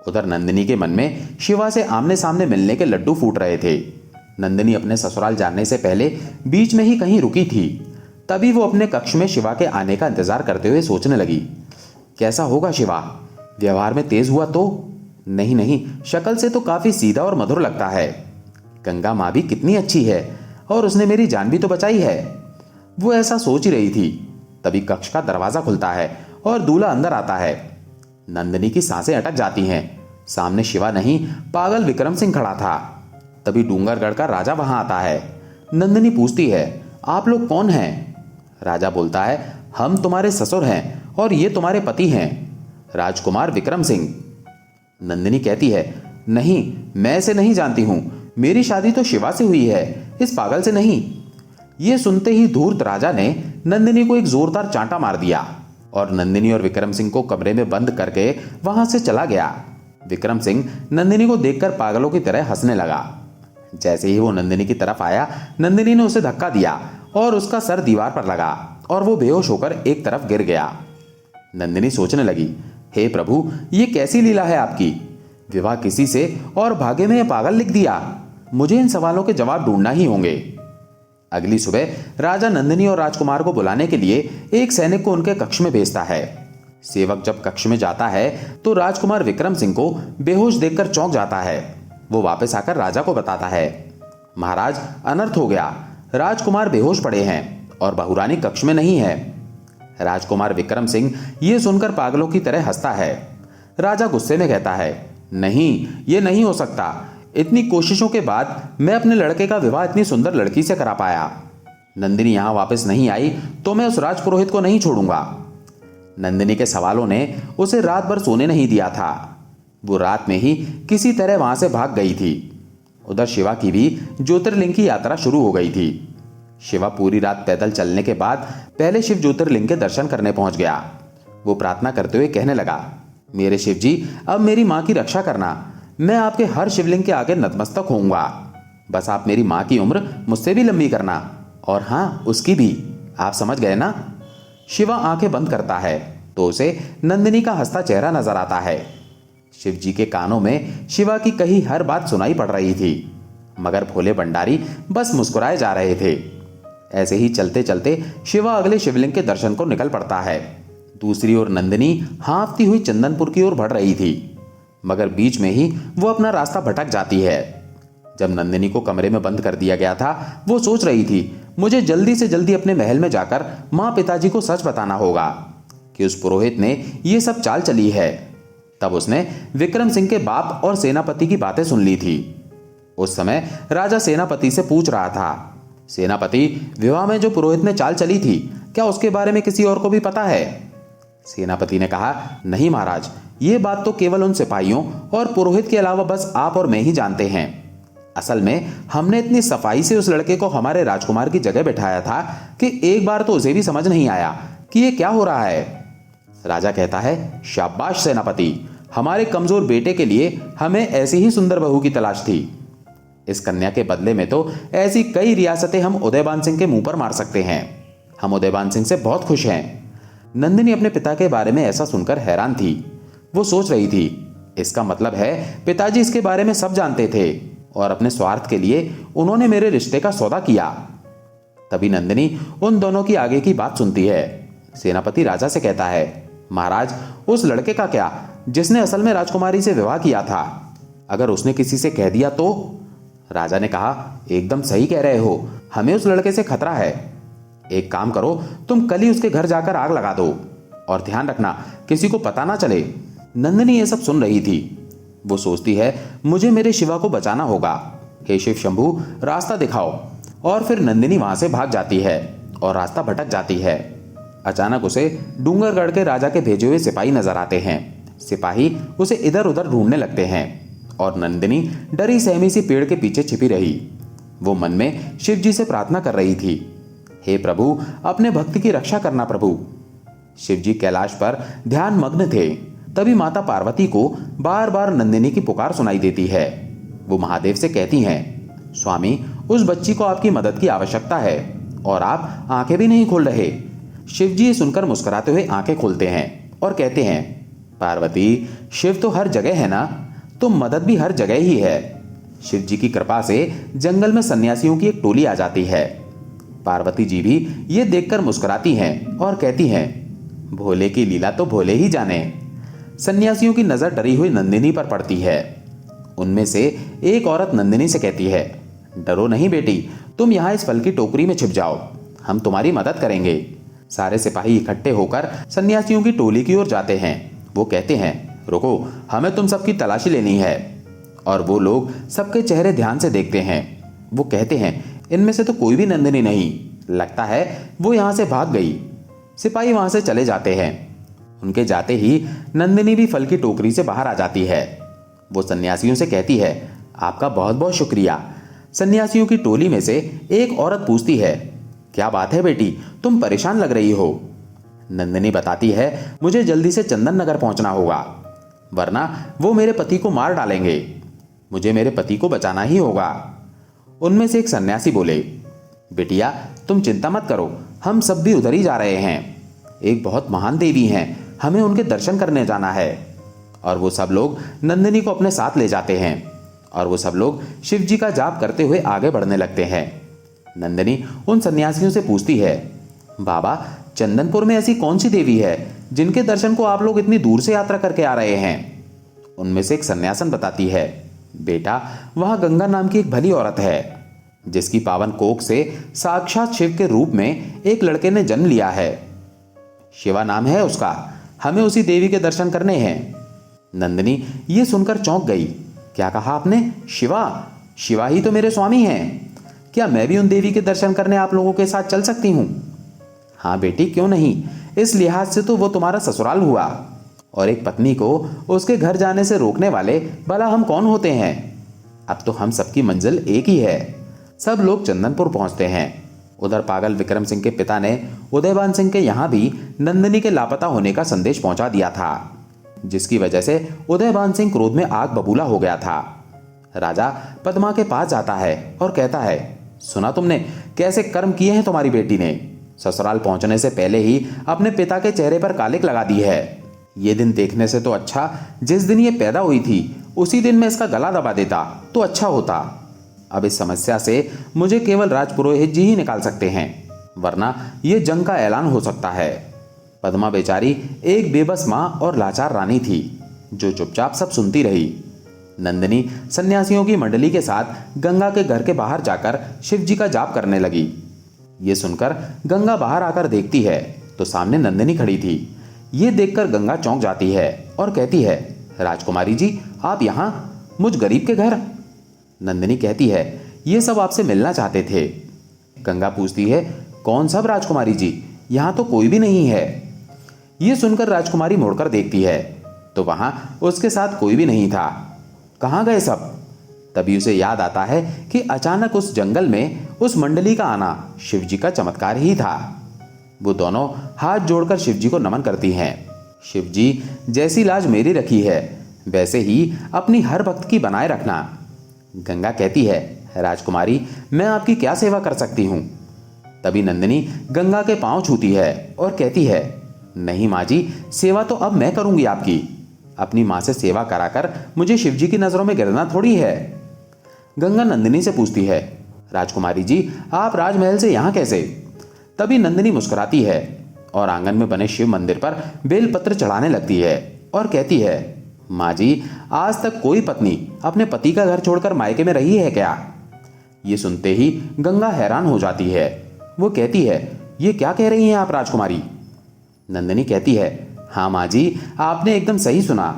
उधर नंदिनी के मन में शिवा से आमने सामने मिलने के लड्डू फूट रहे थे। नंदिनी अपने ससुराल जाने से पहले बीच में ही कहीं रुकी थी। तभी वो अपने कक्ष में शिवा के आने का इंतजार करते हुए सोचने लगी, कैसा होगा शिवा? व्यवहार में तेज हुआ तो नहीं, शक्ल से तो काफी सीधा और मधुर लगता है। गंगा माँ भी कितनी अच्छी है, और उसने मेरी जान भी तो बचाई है। वो ऐसा सोच ही रही थी, तभी कक्ष का दरवाजा खुलता है और दूल्हा अंदर आता है। नंदिनी की सांसें अटक जाती हैं। सामने शिवा नहीं, पागल विक्रम सिंह खड़ा था। तभी डूंगरगढ़ का राजा वहां आता है। नंदिनी पूछती है, आप लोग कौन हैं? राजा बोलता है, हम तुम्हारे ससुर हैं और ये तुम्हारे पति हैं, राजकुमार विक्रम सिंह। नंदिनी कहती है, नहीं, मैं इसे नहीं जानती हूं, मेरी शादी तो शिवा से हुई है, इस पागल से नहीं। यह सुनते ही धूर्त राजा ने नंदिनी को एक जोरदार चांटा मार दिया और नंदिनी और विक्रम सिंह को कमरे में बंद करके वहां से चला गया। विक्रम सिंह नंदिनी को देखकर पागलों की तरह हंसने लगा। जैसे ही वो नंदिनी की तरफ आया, नंदिनी ने उसे धक्का दिया और उसका सर दीवार पर लगा और वो बेहोश होकर एक तरफ गिर गया। नंदिनी सोचने लगी, हे प्रभु, ये कैसी लीला है आपकी? विवाह किसी से और भाग्य में यह पागल लिख दिया। मुझे इन सवालों के जवाब ढूंढना ही होंगे। अगली सुबह राजा नंदिनी और राजकुमार को बुलाने के लिए एक सैनिक को उनके कक्ष में भेजता है। सेवक जब कक्ष में जाता है तो राजकुमार विक्रम सिंह को बेहोश देखकर चौंक जाता है। वो वापस आकर राजा को बताता है, महाराज, अनर्थ हो गया, राजकुमार बेहोश पड़े हैं और बहुरानी कक्ष में नहीं है। राजकुमार विक्रम सिंह ये सुनकर पागलों की तरह हंसता है। राजा गुस्से में कहता है, नहीं, ये नहीं हो सकता। इतनी कोशिशों के बाद मैं अपने लड़के का विवाह इतनी सुंदर लड़की से करा पाया। नंदिनी यहां वापस नहीं आई तो मैं उस राजपुरोहित को नहीं छोड़ूंगा। नंदिनी के सवालों ने उसे रात भर सोने नहीं दिया था। वो रात में ही किसी तरह वहां से भाग गई थी। उधर शिवा की भी ज्योतिर्लिंग की यात्रा शुरू हो गई थी। शिवा पूरी रात पैदल चलने के बाद पहले शिव ज्योतिर्लिंग के दर्शन करने पहुंच गया। वो प्रार्थना करते हुए कहने लगा, मेरे शिव जी, अब मेरी मां की रक्षा करना। मैं आपके हर शिवलिंग के आगे नतमस्तक होऊंगा। बस आप मेरी मां की उम्र मुझसे भी लंबी करना, और हाँ, उसकी भी। आप समझ गए ना? शिवा आंखें बंद करता है तो उसे नंदिनी का हंसता चेहरा नजर आता है। शिव जी के कानों में शिवा की कही हर बात सुनाई पड़ रही थी, मगर भोले भंडारी बस मुस्कुराए जा रहे थे। ऐसे ही चलते चलते शिवा अगले शिवलिंग के दर्शन को निकल पड़ता है। दूसरी ओर नंदिनी हाँफती हुई चंदनपुर की ओर बढ़ रही थी, मगर बीच में ही वो अपना रास्ता भटक जाती है। जब नंदिनी को कमरे में बंद कर दिया गया था, वो सोच रही थी, मुझे जल्दी से जल्दी अपने महल में जाकर माँ पिताजी को सच बताना होगा कि उस पुरोहित ने ये सब चाल चली है। तब उसने विक्रम सिंह के बाप और सेनापति की बातें सुन ली थी। उस समय राजा सेनापति से पूछ रहा था, सेनापति, विवाह में जो पुरोहित ने चाल चली थी, क्या उसके बारे में किसी और को भी पता है? सेनापति ने कहा, नहीं महाराज, ये बात तो केवल उन सिपाहियों और पुरोहित के अलावा बस आप और मैं ही जानते हैं। असल में हमने इतनी सफाई से उस लड़के को हमारे राजकुमार की जगह बैठाया था कि एक बार तो उसे भी समझ नहीं आया कि ये क्या हो रहा है। राजा कहता है, शाबाश सेनापति, हमारे कमजोर बेटे के लिए हमें ऐसी ही सुंदर बहू की तलाश थी। इस कन्या के बदले में तो ऐसी कई रियासतें हम उदयबान सिंह के मुंह पर मार सकते हैं। हम उदयबान सिंह से बहुत खुश हैं। नंदिनी अपने पिता के बारे में ऐसा सुनकर हैरान थी। वो सोच रही थी, इसका मतलब है पिताजी इसके बारे में सब जानते थे और अपने स्वार्थ के लिए उन्होंने मेरे रिश्ते का सौदा किया। तभी नंदिनी उन दोनों की आगे की बात सुनती है। सेनापति राजा से कहता है, महाराज, उस लड़के का क्या जिसने असल में राजकुमारी से विवाह किया था? अगर उसने किसी से कह दिया तो? राजा ने कहा, एकदम सही कह रहे हो, हमें उस लड़के से खतरा है। एक काम करो, तुम कल ही उसके घर जाकर आग लगा दो और ध्यान रखना किसी को पता ना चले। नंदिनी ये सब सुन रही थी। वो सोचती है मुझे मेरे शिवा को बचाना होगा, हे शिव शंभू रास्ता दिखाओ। और फिर नंदिनी वहां से भाग जाती है और रास्ता भटक जाती है। अचानक उसे डूंगरगढ़ के राजा के भेजे हुए सिपाही नजर आते हैं। सिपाही उसे इधर उधर ढूंढने लगते हैं और नंदिनी डरी सहमी सी पेड़ के पीछे छिपी रही। वो मन में शिव जी से प्रार्थना कर रही थी, हे प्रभु अपने भक्त की रक्षा करना प्रभु। शिव जी कैलाश पर ध्यान मग्न थे। तभी माता पार्वती को बार बार नंदिनी की पुकार सुनाई देती है। वो महादेव से कहती हैं, स्वामी उस बच्ची को आपकी मदद की आवश्यकता है और आप आंखें भी नहीं खोल रहे। शिव जी ये सुनकर मुस्कुराते हुए आंखें खोलते हैं और कहते हैं, पार्वती शिव तो हर जगह है ना, तो मदद भी हर जगह ही है। शिव जी की कृपा से जंगल में सन्यासियों की एक टोली आ जाती है। पार्वती जी भी ये देखकर मुस्कुराती हैं और कहती हैं, भोले की लीला तो भोले ही जाने। सन्यासियों की नजर डरी हुई नंदिनी पर पड़ती है। उनमें से एक औरत नंदिनी से कहती है, डरो नहीं बेटी, तुम यहां इस फल की टोकरी में छिप जाओ, हम तुम्हारी मदद करेंगे। सारे सिपाही इकट्ठे होकर सन्यासियों की टोली की ओर जाते हैं। वो कहते हैं, रुको हमें तुम सबकी तलाशी लेनी है। और वो लोग सबके चेहरे ध्यान से देखते हैं। वो कहते हैं, इनमें से तो कोई भी नंदिनी नहीं, लगता है वो यहां से भाग गई। सिपाही वहां से चले जाते हैं। उनके जाते ही नंदिनी भी फल की टोकरी से बाहर आ जाती है। वो सन्यासियों से कहती है, आपका बहुत बहुत शुक्रिया। सन्यासियों की टोली में से एक औरत पूछती है, क्या बात है बेटी, तुम परेशान लग रही हो। नंदिनी बताती है, मुझे जल्दी से चंदन नगर पहुंचना होगा, वरना वो मेरे पति को मार डालेंगे। मुझे मेरे पति को बचाना ही होगा। उनमें से एक सन्यासी बोले, बिटिया तुम चिंता मत करो, हम सब भी उधर ही जा रहे हैं। एक बहुत महान देवी हैं, हमें उनके दर्शन करने जाना है। और वो सब लोग नंदिनी को अपने साथ ले जाते हैं और वो सब लोग शिव जी का जाप करते हुए आगे बढ़ने लगते हैं। नंदिनी उन सन्यासियों से पूछती है, बाबा चंदनपुर में ऐसी कौन सी देवी है जिनके दर्शन को आप लोग इतनी दूर से यात्रा करके आ रहे हैं। उनमें से एक सन्यासन बताती है, बेटा वहां गंगा नाम की एक भली औरत है जिसकी पावन कोख से साक्षात शिव के रूप में एक लड़के ने जन्म लिया है। शिवा नाम है उसका, हमें उसी देवी के दर्शन करने हैं। नंदिनी ये सुनकर चौंक गई। क्या कहा आपने? शिवा? शिवा ही तो मेरे स्वामी हैं। क्या मैं भी उन देवी के दर्शन करने आप लोगों के साथ चल सकती हूँ? हाँ बेटी क्यों नहीं, इस लिहाज से तो वो तुम्हारा ससुराल हुआ, और एक पत्नी को उसके घर जाने से रोकने वाले भला हम कौन होते हैं। अब तो हम सबकी मंजिल एक ही है। सब लोग चंदनपुर पहुंचते हैं। उधर पागल विक्रम सिंह के पिता ने उदयभान सिंह के यहाँ भी नंदिनी के लापता होने का संदेश पहुंचा दिया था, जिसकी वजह से उदयभान सिंह क्रोध में आग बबूला हो गया था। राजा पद्मा के पास जाता है और कहता है, सुना तुमने कैसे कर्म किए हैं तुम्हारी बेटी ने। ससुराल पहुंचने से पहले ही अपने पिता के चेहरे पर कालिक लगा दी है। ये दिन देखने से तो अच्छा जिस दिन ये पैदा हुई थी उसी दिन मैं इसका गला दबा देता तो अच्छा होता। अब इस समस्या से मुझे केवल राजपुरोहित जी ही निकाल सकते हैं, वरना ये जंग का ऐलान हो सकता है। पद्मा बेचारी एक बेबस माँ और लाचार रानी थी जो चुपचाप सब सुनती रही। नंदिनी सन्यासियों की मंडली के साथ गंगा के घर के बाहर जाकर शिव जी का जाप करने लगी। ये सुनकर गंगा बाहर आकर देखती है तो सामने नंदिनी खड़ी थी। ये देखकर गंगा चौंक जाती है और कहती है, राजकुमारी जी आप यहाँ, मुझ गरीब के घर। नंदिनी कहती है, ये सब आपसे मिलना चाहते थे। गंगा पूछती है, कौन सब राजकुमारी जी, यहाँ तो कोई भी नहीं है। ये सुनकर राजकुमारी मुड़कर देखती है तो वहां उसके साथ कोई भी नहीं था। कहाँ गए सब? तभी उसे याद आता है कि अचानक उस जंगल में उस मंडली का आना शिव जी का चमत्कार ही था। वो दोनों हाथ जोड़कर शिव जी को नमन करती हैं। शिव जी जैसी लाज मेरी रखी है वैसे ही अपनी हर भक्त की बनाए रखना। गंगा कहती है, राजकुमारी मैं आपकी क्या सेवा कर सकती हूँ। तभी नंदिनी गंगा के पांव छूती है और कहती है, नहीं माँ जी, सेवा तो अब मैं करूंगी आपकी। अपनी माँ से सेवा कराकर मुझे शिव जी की नजरों में गिरना थोड़ी है। गंगा नंदिनी से पूछती है, राजकुमारी जी आप राजमहल से यहाँ कैसे? तभी नंदिनी मुस्कुराती है और आंगन में बने शिव मंदिर पर बेलपत्र चढ़ाने लगती है और कहती है, माँ जी आज तक कोई पत्नी अपने पति का घर छोड़कर मायके में रही है क्या? ये सुनते ही गंगा हैरान हो जाती है। वो कहती है, ये क्या कह रही हैं आप राजकुमारी? नंदिनी कहती है, हाँ माँ जी आपने एकदम सही सुना।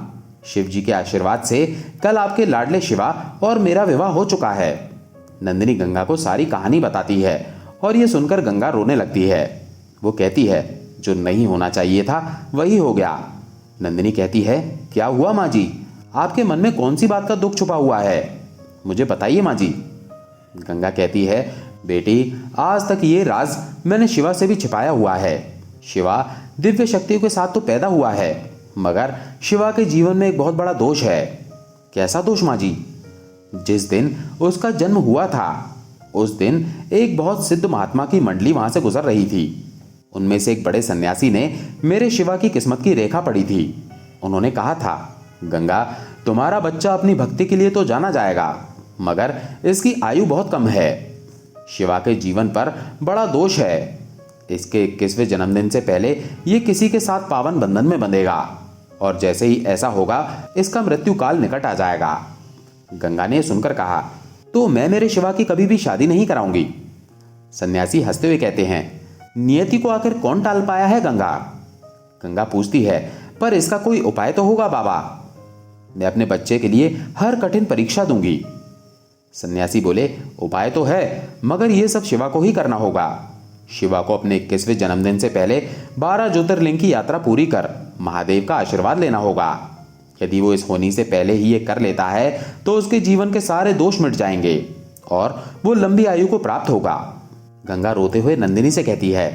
शिव जी के आशीर्वाद से कल आपके लाडले शिवा और मेरा विवाह हो चुका है। नंदिनी गंगा को सारी कहानी बताती है और ये सुनकर गंगा रोने लगती है। वो कहती है, जो नहीं होना चाहिए था वही हो गया। नंदिनी कहती है, क्या हुआ माँ जी? आपके मन में कौन सी बात का दुख छुपा हुआ है? मुझे बताइए माँ जी। गंगा कहती है, बेटी, आज तक ये राज मैंने शिवा से भी छिपाया हुआ है। शिवा दिव्य शक्तियों के साथ तो पैदा हुआ है, मगर शिवा के जीवन में एक बहुत बड़ा दोष है। कैसा दोष माँ जी? जिस दिन उसका जन्म हुआ था उस दिन एक बहुत सिद्ध महात्मा की मंडली वहां से गुजर रही थी। उनमें से एक बड़े सन्यासी ने मेरे शिवा की किस्मत की रेखा पढ़ी थी। उन्होंने कहा था, गंगा, तुम्हारा बच्चा अपनी भक्ति के लिए तो जाना जाएगा, मगर इसकी आयु बहुत कम है। शिवा के जीवन पर बड़ा दोष है। इसके 21वें जन्मदिन से पहले ये किसी के साथ पावन बंधन में बंधेगा और जैसे ही ऐसा होगा इसका मृत्यु काल निकट आ जाएगा। गंगा ने सुनकर कहा, तो मैं मेरे शिवा की कभी भी शादी नहीं कराऊंगी। सन्यासी हंसते हुए कहते हैं, नियति को आखिर कौन टाल पाया है गंगा? गंगा पूछती है, पर इसका कोई उपाय तो होगा बाबा। मैं अपने बच्चे के लिए हर कठिन परीक्षा दूंगी। सन्यासी बोले, उपाय तो है, मगर यह सब शिवा को ही करना होगा। शिवा को अपने 21वें जन्मदिन से पहले 12 ज्योतिर्लिंग की यात्रा पूरी कर महादेव का आशीर्वाद लेना होगा। यदि वो इस होनी से पहले ही ये कर लेता है तो उसके जीवन के सारे दोष मिट जाएंगे और वो लंबी आयु को प्राप्त होगा। गंगा रोते हुए नंदिनी से कहती है,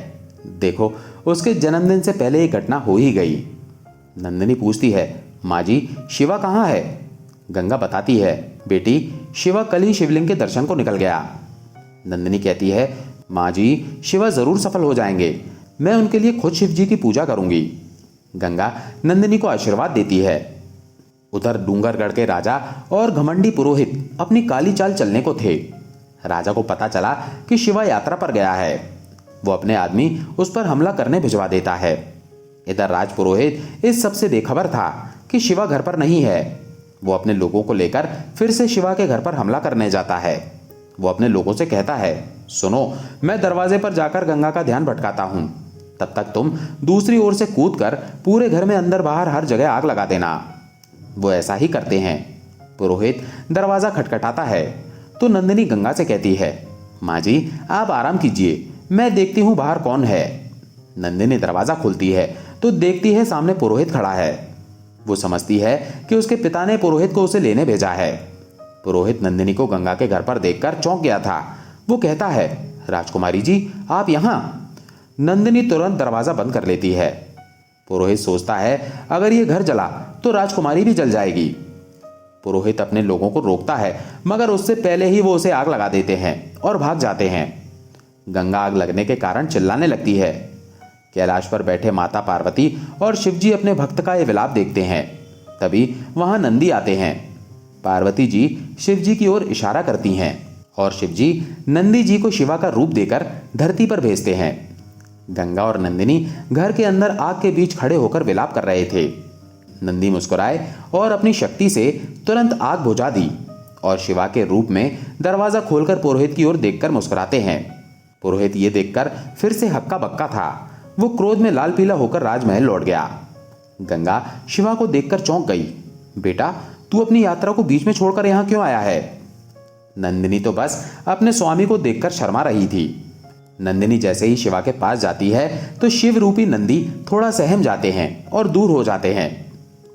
देखो, उसके जन्मदिन से पहले ये घटना हो ही गई। नंदिनी पूछती है, माँ जी, शिवा कहाँ है? गंगा बताती है, बेटी, शिवा कल ही शिवलिंग के दर्शन को निकल गया। नंदिनी कहती है, माँ जी, शिवा जरूर सफल हो जाएंगे। मैं उनके लिए खुद शिव जी की पूजा करूंगी। गंगा नंदिनी को आशीर्वाद देती है। उधर डूंगरगढ़ के राजा और घमंडी पुरोहित अपनी काली चाल चलने को थे। राजा को पता चला कि शिवा यात्रा पर गया है। वो अपने आदमी उस पर हमला करने भिजवा देता है। इधर राजपुरोहित इस सबसे बेखबर था कि शिवा घर पर नहीं है। वो अपने लोगों को लेकर फिर से शिवा के घर पर हमला करने जाता है। वो अपने लोगों से कहता है, सुनो, मैं दरवाजे पर जाकर गंगा का ध्यान भटकाता हूं, तब तक तुम दूसरी ओर से कूदकर पूरे घर में अंदर बाहर हर जगह आग लगा देना। वो ऐसा ही करते हैं। पुरोहित दरवाजा खटखटाता है तो नंदिनी गंगा से कहती है, माँ जी, आप आराम कीजिए, मैं देखती हूं बाहर कौन है। नंदिनी दरवाजा खोलती है तो देखती है सामने पुरोहित खड़ा है। वो समझती है कि उसके पिता ने पुरोहित को उसे लेने भेजा है। पुरोहित नंदिनी को गंगा के घर पर देखकर चौंक गया था। वो कहता है, राजकुमारी जी, आप यहां? नंदिनी तुरंत दरवाजा बंद कर लेती है। पुरोहित सोचता है, अगर ये घर जला तो राजकुमारी भी जल जाएगी। पुरोहित अपने लोगों को रोकता है, मगर उससे पहले ही वो उसे आग लगा देते हैं और भाग जाते हैं। गंगा आग लगने के कारण चिल्लाने लगती है। कैलाश पर बैठे माता पार्वती और शिवजी अपने भक्त का यह विलाप देखते हैं। तभी वहां नंदी आते हैं। पार्वती जी शिवजी की ओर इशारा करती हैं और शिवजी नंदी जी को शिवा का रूप देकर धरती पर भेजते हैं। गंगा और नंदिनी घर के अंदर आग के बीच खड़े होकर विलाप कर रहे थे। नंदी मुस्कुराए और अपनी शक्ति से तुरंत आग बुझा दी और शिवा के रूप में दरवाजा खोलकर पुरोहित की ओर देखकर मुस्कुराते हैं। पुरोहित ये देखकर फिर से हक्का बक्का था। वो क्रोध में लाल पीला होकर राजमहल लौट गया। गंगा शिवा को देखकर चौंक गई। बेटा, तू अपनी यात्रा को बीच में छोड़कर यहां क्यों आया है? नंदिनी तो बस अपने स्वामी को देखकर शर्मा रही थी। नंदिनी जैसे ही शिवा के पास जाती है तो शिव रूपी नंदी थोड़ा सहम जाते हैं और दूर हो जाते हैं।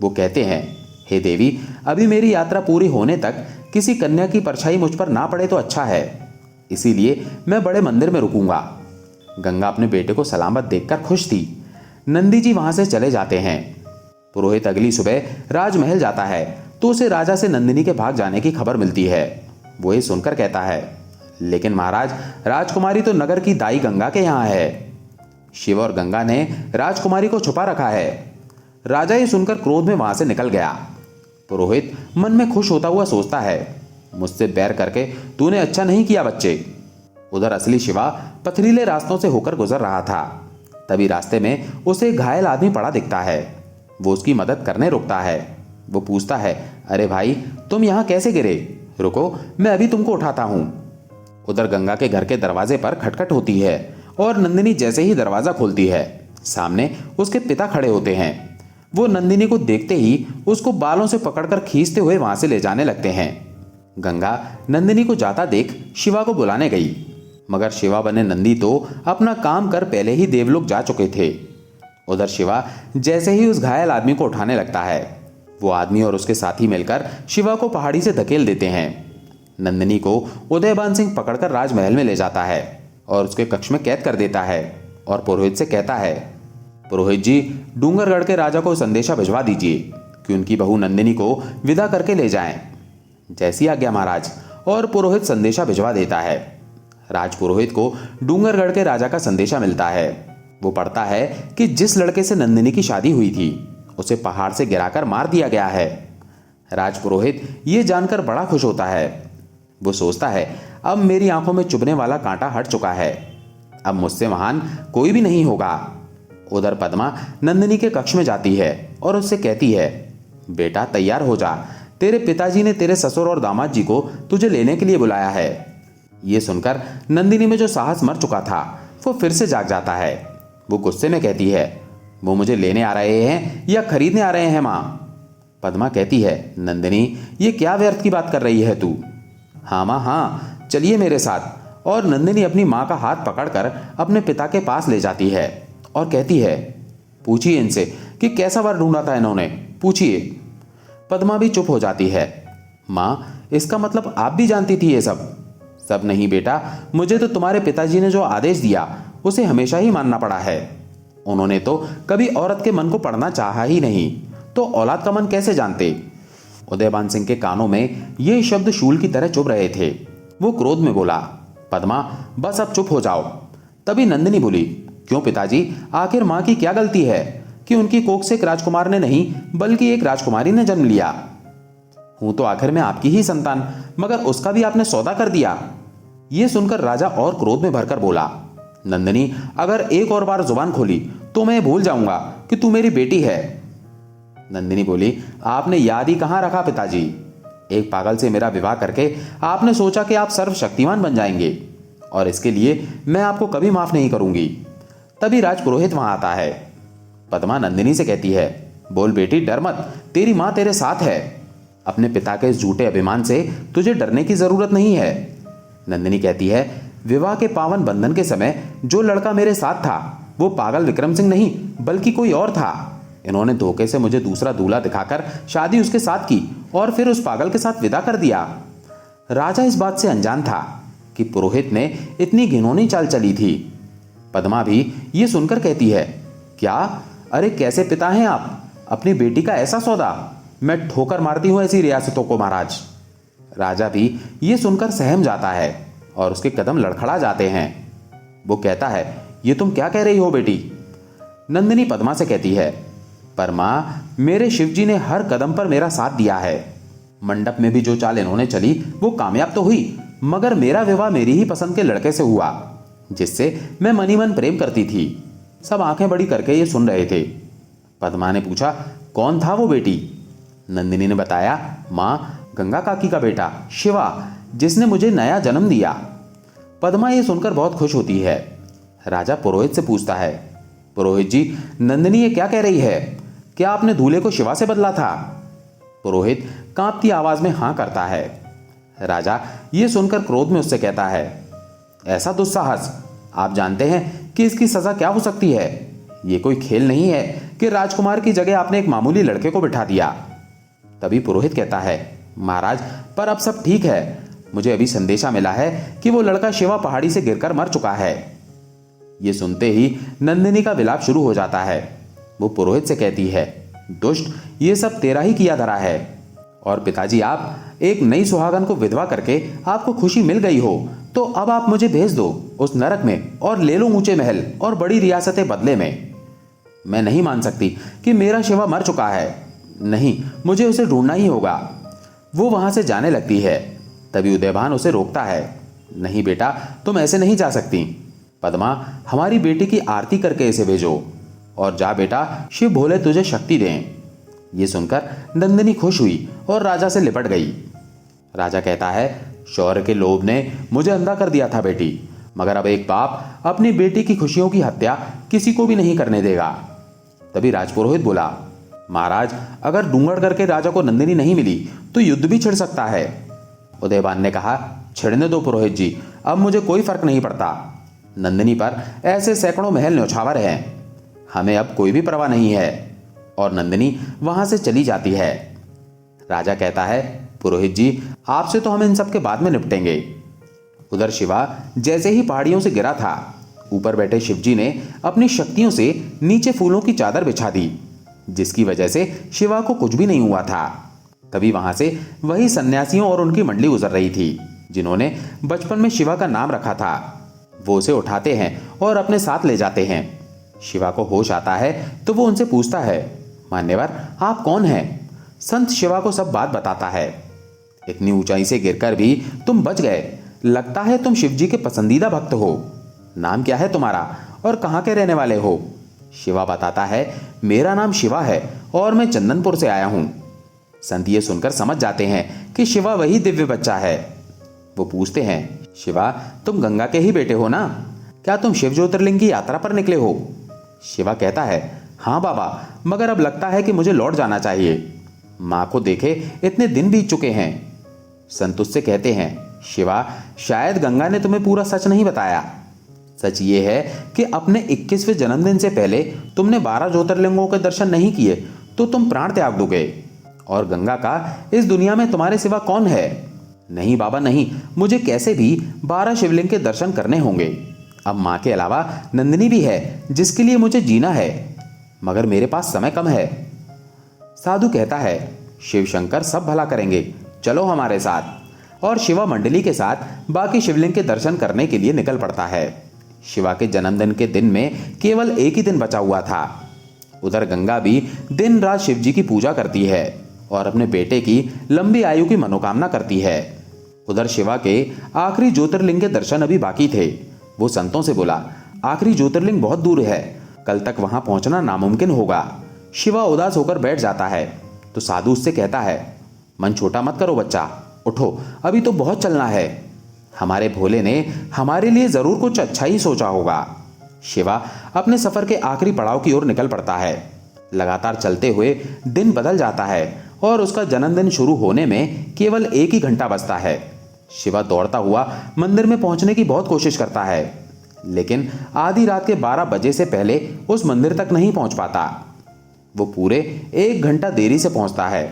वो कहते हैं, हे देवी, अभी मेरी यात्रा पूरी होने तक किसी कन्या की परछाई मुझ पर ना पड़े तो अच्छा है, इसीलिए मैं बड़े मंदिर में रुकूंगा। गंगा अपने बेटे को सलामत देखकर खुश थी। नंदी जी वहां से चले जाते हैं। पुरोहित अगली सुबह राजमहल जाता है तो उसे राजा से नंदिनी के भाग जाने की खबर मिलती है। वो ये सुनकर कहता है, लेकिन महाराज, राजकुमारी तो नगर की दाई गंगा के यहाँ है। शिव और गंगा ने राजकुमारी को छुपा रखा है। राजा ये सुनकर क्रोध में वहां से निकल गया। पुरोहित मन में खुश होता हुआ सोचता है, मुझसे बैर करके तूने अच्छा नहीं किया बच्चे। उधर असली शिवा पथरीले रास्तों से होकर गुजर रहा था। तभी रास्ते में उसे एक घायल आदमी पड़ा दिखता है। वो उसकी मदद करने रुकता है। वो पूछता है, अरे भाई, तुम यहाँ कैसे गिरे? रुको, मैं अभी तुमको उठाता हूं। उधर गंगा के घर के दरवाजे पर खटखट होती है और नंदिनी जैसे ही दरवाजा खोलती है, सामने उसके पिता खड़े होते हैं। वो नंदिनी को देखते ही उसको बालों से पकड़कर खींचते हुए वहां से ले जाने लगते हैं। गंगा नंदिनी को जाता देख शिवा को बुलाने गई, मगर शिवा बने नंदी तो अपना काम कर पहले ही देवलोक जा चुके थे। उधर शिवा जैसे ही उस घायल आदमी को उठाने लगता है, वो आदमी और उसके साथी मिलकर शिवा को पहाड़ी से धकेल देते हैं। नंदिनी को उदयभान सिंह पकड़कर राजमहल में ले जाता है और उसके कक्ष में कैद कर देता है और पुरोहित से कहता है, पुरोहित जी, डूंगरगढ़ के राजा को संदेशा भिजवा दीजिए कि उनकी बहू नंदिनी को विदा करके ले जाएं। जैसी आज्ञा महाराज। और पुरोहित संदेशा भिजवा देता है। राजपुरोहित को डूंगरगढ़ के राजा का संदेशा मिलता है। वो पढ़ता है कि जिस लड़के से नंदिनी की शादी हुई थी उसे पहाड़ से गिराकर मार दिया गया है। राजपुरोहित ये जानकर बड़ा खुश होता है। वो सोचता है, अब मेरी आंखों में चुभने वाला कांटा हट चुका है, अब मुझसे महान कोई भी नहीं होगा। उधर पद्मा नंदिनी के कक्ष में जाती है और उससे कहती है, बेटा तैयार हो जा, तेरे पिताजी ने तेरे ससुर और दामाद जी को तुझे लेने के लिए बुलाया है। ये सुनकर नंदिनी में जो साहस मर चुका था वो फिर से जाग जाता है। वो गुस्से में कहती है, वो मुझे लेने आ रहे हैं या खरीदने आ रहे हैं माँ? पद्मा कहती है, नंदिनी ये क्या व्यर्थ की बात कर रही है तू? हाँ माँ हाँ, चलिए मेरे साथ। और नंदिनी अपनी माँ का हाथ पकड़कर अपने पिता के पास ले जाती है और कहती है, पूछिए इनसे कि कैसा वर ढूंढा था इन्होंने, पूछिए। पद्मा भी चुप हो जाती है। माँ, इसका मतलब आप भी जानती थी ये सब? सब नहीं बेटा, मुझे तो तुम्हारे पिताजी ने जो आदेश दिया उसे हमेशा ही मानना पड़ा है। उन्होंने तो कभी औरत के मन को पढ़ना चाहा ही नहीं, तो औलाद का मन कैसे जानते? उदयभान सिंह के कानों में ये शब्द शूल की तरह चुभ रहे थे। वो क्रोध में बोला, पद्मा बस अब चुप हो जाओ। तभी नंदिनी बोली, क्यों पिताजी, आखिर माँ की क्या गलती है कि उनकी कोख से एक राजकुमार ने नहीं बल्कि एक राजकुमारी ने जन्म लिया? हूं तो आखिर में आपकी ही संतान, मगर उसका भी आपने सौदा कर दिया। यह सुनकर राजा और क्रोध में भरकर बोला, नंदिनी अगर एक और बार जुबान खोली तो मैं भूल जाऊंगा कि तू मेरी बेटी है। नंदिनी बोली, आपने याद ही कहां रखा पिताजी? एक पागल से मेरा विवाह करके आपने सोचा कि आप सर्वशक्तिमान बन जाएंगे, और इसके लिए मैं आपको कभी माफ नहीं करूंगी। तभी राजपुरोहित वहां आता है। पद्मा नंदिनी से कहती है, बोल बेटी, डर मत, तेरी मां तेरे साथ है। अपने पिता के इस झूठे अभिमान से तुझे डरने की जरूरत नहीं है। नंदिनी कहती है, विवाह के पावन बंधन के समय जो लड़का मेरे साथ था वो पागल विक्रम सिंह नहीं बल्कि कोई और था। इन्होंने धोखे से मुझे दूसरा दूल्हा दिखाकर शादी उसके साथ की और फिर उस पागल के साथ विदा कर दिया। राजा इस बात से अनजान था कि पुरोहित ने इतनी घिनौनी चाल चली थी। पद्मा भी ये सुनकर कहती है, क्या? अरे कैसे पिता हैं आप? अपनी बेटी का ऐसा सौदा? मैं ठोकर मारती हूं ऐसी रियासतों को महाराज। राजा भी ये सुनकर सहम जाता है और उसके कदम लड़खड़ा जाते हैं। वो कहता है, ये तुम क्या कह रही हो बेटी? नंदिनी पद्मा से कहती है, पर मां, मेरे शिवजी ने हर कदम पर मेरा साथ दिया है। मंडप में भी जो चाल इन्होंने चली वो कामयाब तो हुई, मगर मेरा विवाह मेरी ही पसंद के लड़के से हुआ जिससे मैं मनी मन प्रेम करती थी। सब आंखें बड़ी करके ये सुन रहे थे। पद्मा ने पूछा, कौन था वो बेटी? नंदिनी ने बताया, मां, गंगा काकी का बेटा शिवा, जिसने मुझे नया जन्म दिया। पद्मा ये सुनकर बहुत खुश होती है। राजा पुरोहित से पूछता है, पुरोहित जी, नंदिनी ये क्या कह रही है? क्या आपने दूल्हे को शिवा से बदला था? पुरोहित कांपती आवाज में हां करता है। राजा ये सुनकर क्रोध में उससे कहता है, ऐसा दुस्साहस! आप जानते हैं कि इसकी सजा क्या हो सकती है? ये कोई खेल नहीं है कि राजकुमार की जगह आपने एक मामूली लड़के को बिठा दिया। तभी पुरोहित कहता है, महाराज, पर अब सब ठीक है। मुझे अभी संदेशा मिला है कि वो लड़का शिवा पहाड़ी से गिरकर मर चुका है। ये सुनते ही नंदिनी का विलाप शुरू हो जाता है। वो पुरोहित से कहती है, दुष्ट, ये सब तेरा ही किया धरा है। और पिताजी, आप एक नई सुहागन को विधवा करके आपको खुशी मिल गई हो तो अब आप मुझे भेज दो उस नरक में और ले लो ऊंचे महल और बड़ी रियासतें बदले में। मैं नहीं मान सकती कि मेरा शिवा मर चुका है। नहीं, मुझे उसे ढूंढना ही होगा। वो वहां से जाने लगती है। तभी उदयभान उसे रोकता है, नहीं बेटा, तुम ऐसे नहीं जा सकती। पद्मा, हमारी बेटी की आरती करके इसे भेजो। और जा बेटा, शिव भोले तुझे शक्ति दें। ये सुनकर नंदिनी खुश हुई और राजा से लिपट गई। राजा कहता है, शौर्य के लोभ ने मुझे अंधा कर दिया था बेटी, मगर अब एक बाप अपनी बेटी की खुशियों की हत्या किसी को भी नहीं करने देगा। तभी राजपुरोहित बोला, महाराज, अगर डूंगरगढ़ के राजा को नंदिनी नहीं मिली तो युद्ध भी छिड़ सकता है। उदयभान ने कहा, छिड़ने दो पुरोहित जी, अब मुझे कोई फर्क नहीं पड़ता। नंदिनी पर ऐसे सैकड़ों महल न्यौछावर हैं, हमें अब कोई भी परवाह नहीं है। और नंदिनी वहां से चली जाती है। राजा कहता है, पुरोहित जी, आपसे तो हम इन सब के बाद में निपटेंगे। उधर शिवा जैसे ही पहाड़ियों से गिरा था, ऊपर बैठे शिवजी ने अपनी शक्तियों से नीचे फूलों की चादर बिछा दी, जिसकी वजह से शिवा को कुछ भी नहीं हुआ था। तभी वहां से वही सन्यासियों और उनकी मंडली गुजर रही थी, जिन्होंने बचपन में शिवा का नाम रखा था। वो उसे उठाते हैं और अपने साथ ले जाते हैं। शिवा को होश आता है तो वो उनसे पूछता है, मान्यवर, आप कौन हैं? संत शिवा को सब बात बताता है। इतनी ऊंचाई से गिरकर भी तुम बच गए, लगता है तुम शिवजी के पसंदीदा भक्त हो। नाम क्या है तुम्हारा और कहाँ के रहने वाले हो? शिवा बताता है, मेरा नाम शिवा है और मैं चंदनपुर से आया हूं। संत ये सुनकर समझ जाते हैं कि शिवा वही दिव्य बच्चा है। वो पूछते हैं, शिवा, तुम गंगा के ही बेटे हो ना? क्या तुम शिव ज्योतिर्लिंग की यात्रा पर निकले हो? शिवा कहता है, हाँ बाबा, मगर अब लगता है कि मुझे लौट जाना चाहिए। माँ को देखे इतने दिन बीत चुके हैं। संत उससे कहते हैं, शिवा, शायद गंगा ने तुम्हें पूरा सच नहीं बताया। सच ये है कि अपने 21वें जन्मदिन से पहले तुमने 12 ज्योतिर्लिंगों के दर्शन नहीं किए तो तुम प्राण त्याग दोगे, और गंगा का इस दुनिया में तुम्हारे सिवा कौन है? नहीं बाबा नहीं, मुझे कैसे भी 12 शिवलिंग के दर्शन करने होंगे। अब माँ के अलावा नंदिनी भी है जिसके लिए मुझे जीना है, मगर मेरे पास समय कम है। साधु कहता है, शिव शंकर सब भला करेंगे, चलो हमारे साथ। और शिवा मंडली के साथ बाकी शिवलिंग के दर्शन करने के लिए निकल पड़ता है। शिवा के जन्मदिन के दिन में केवल एक ही दिन बचा हुआ था। उधर गंगा भी दिन रात शिवजी की पूजा करती है और अपने बेटे की लंबी आयु की मनोकामना करती है। उधर शिवा के आखिरी ज्योतिर्लिंग के दर्शन अभी बाकी थे। वो संतों से बोला, आखिरी ज्योतिर्लिंग बहुत दूर है, कल तक वहां पहुंचना नामुमकिन होगा। शिवा उदास होकर बैठ जाता है तो साधु उससे कहता है, मन छोटा मत करो बच्चा, उठो, अभी तो बहुत चलना है। हमारे भोले ने हमारे लिए जरूर कुछ अच्छा ही सोचा होगा। शिवा अपने सफर के आखिरी पड़ाव की ओर निकल पड़ता है। लगातार चलते हुए दिन बदल जाता है और उसका जन्मदिन शुरू होने में केवल 1 ही घंटा बचता है। शिवा दौड़ता हुआ मंदिर में पहुंचने की बहुत कोशिश करता है, लेकिन आधी रात के 12 बजे से पहले उस मंदिर तक नहीं पहुंच पाता। वो पूरे 1 घंटा देरी से पहुंचता है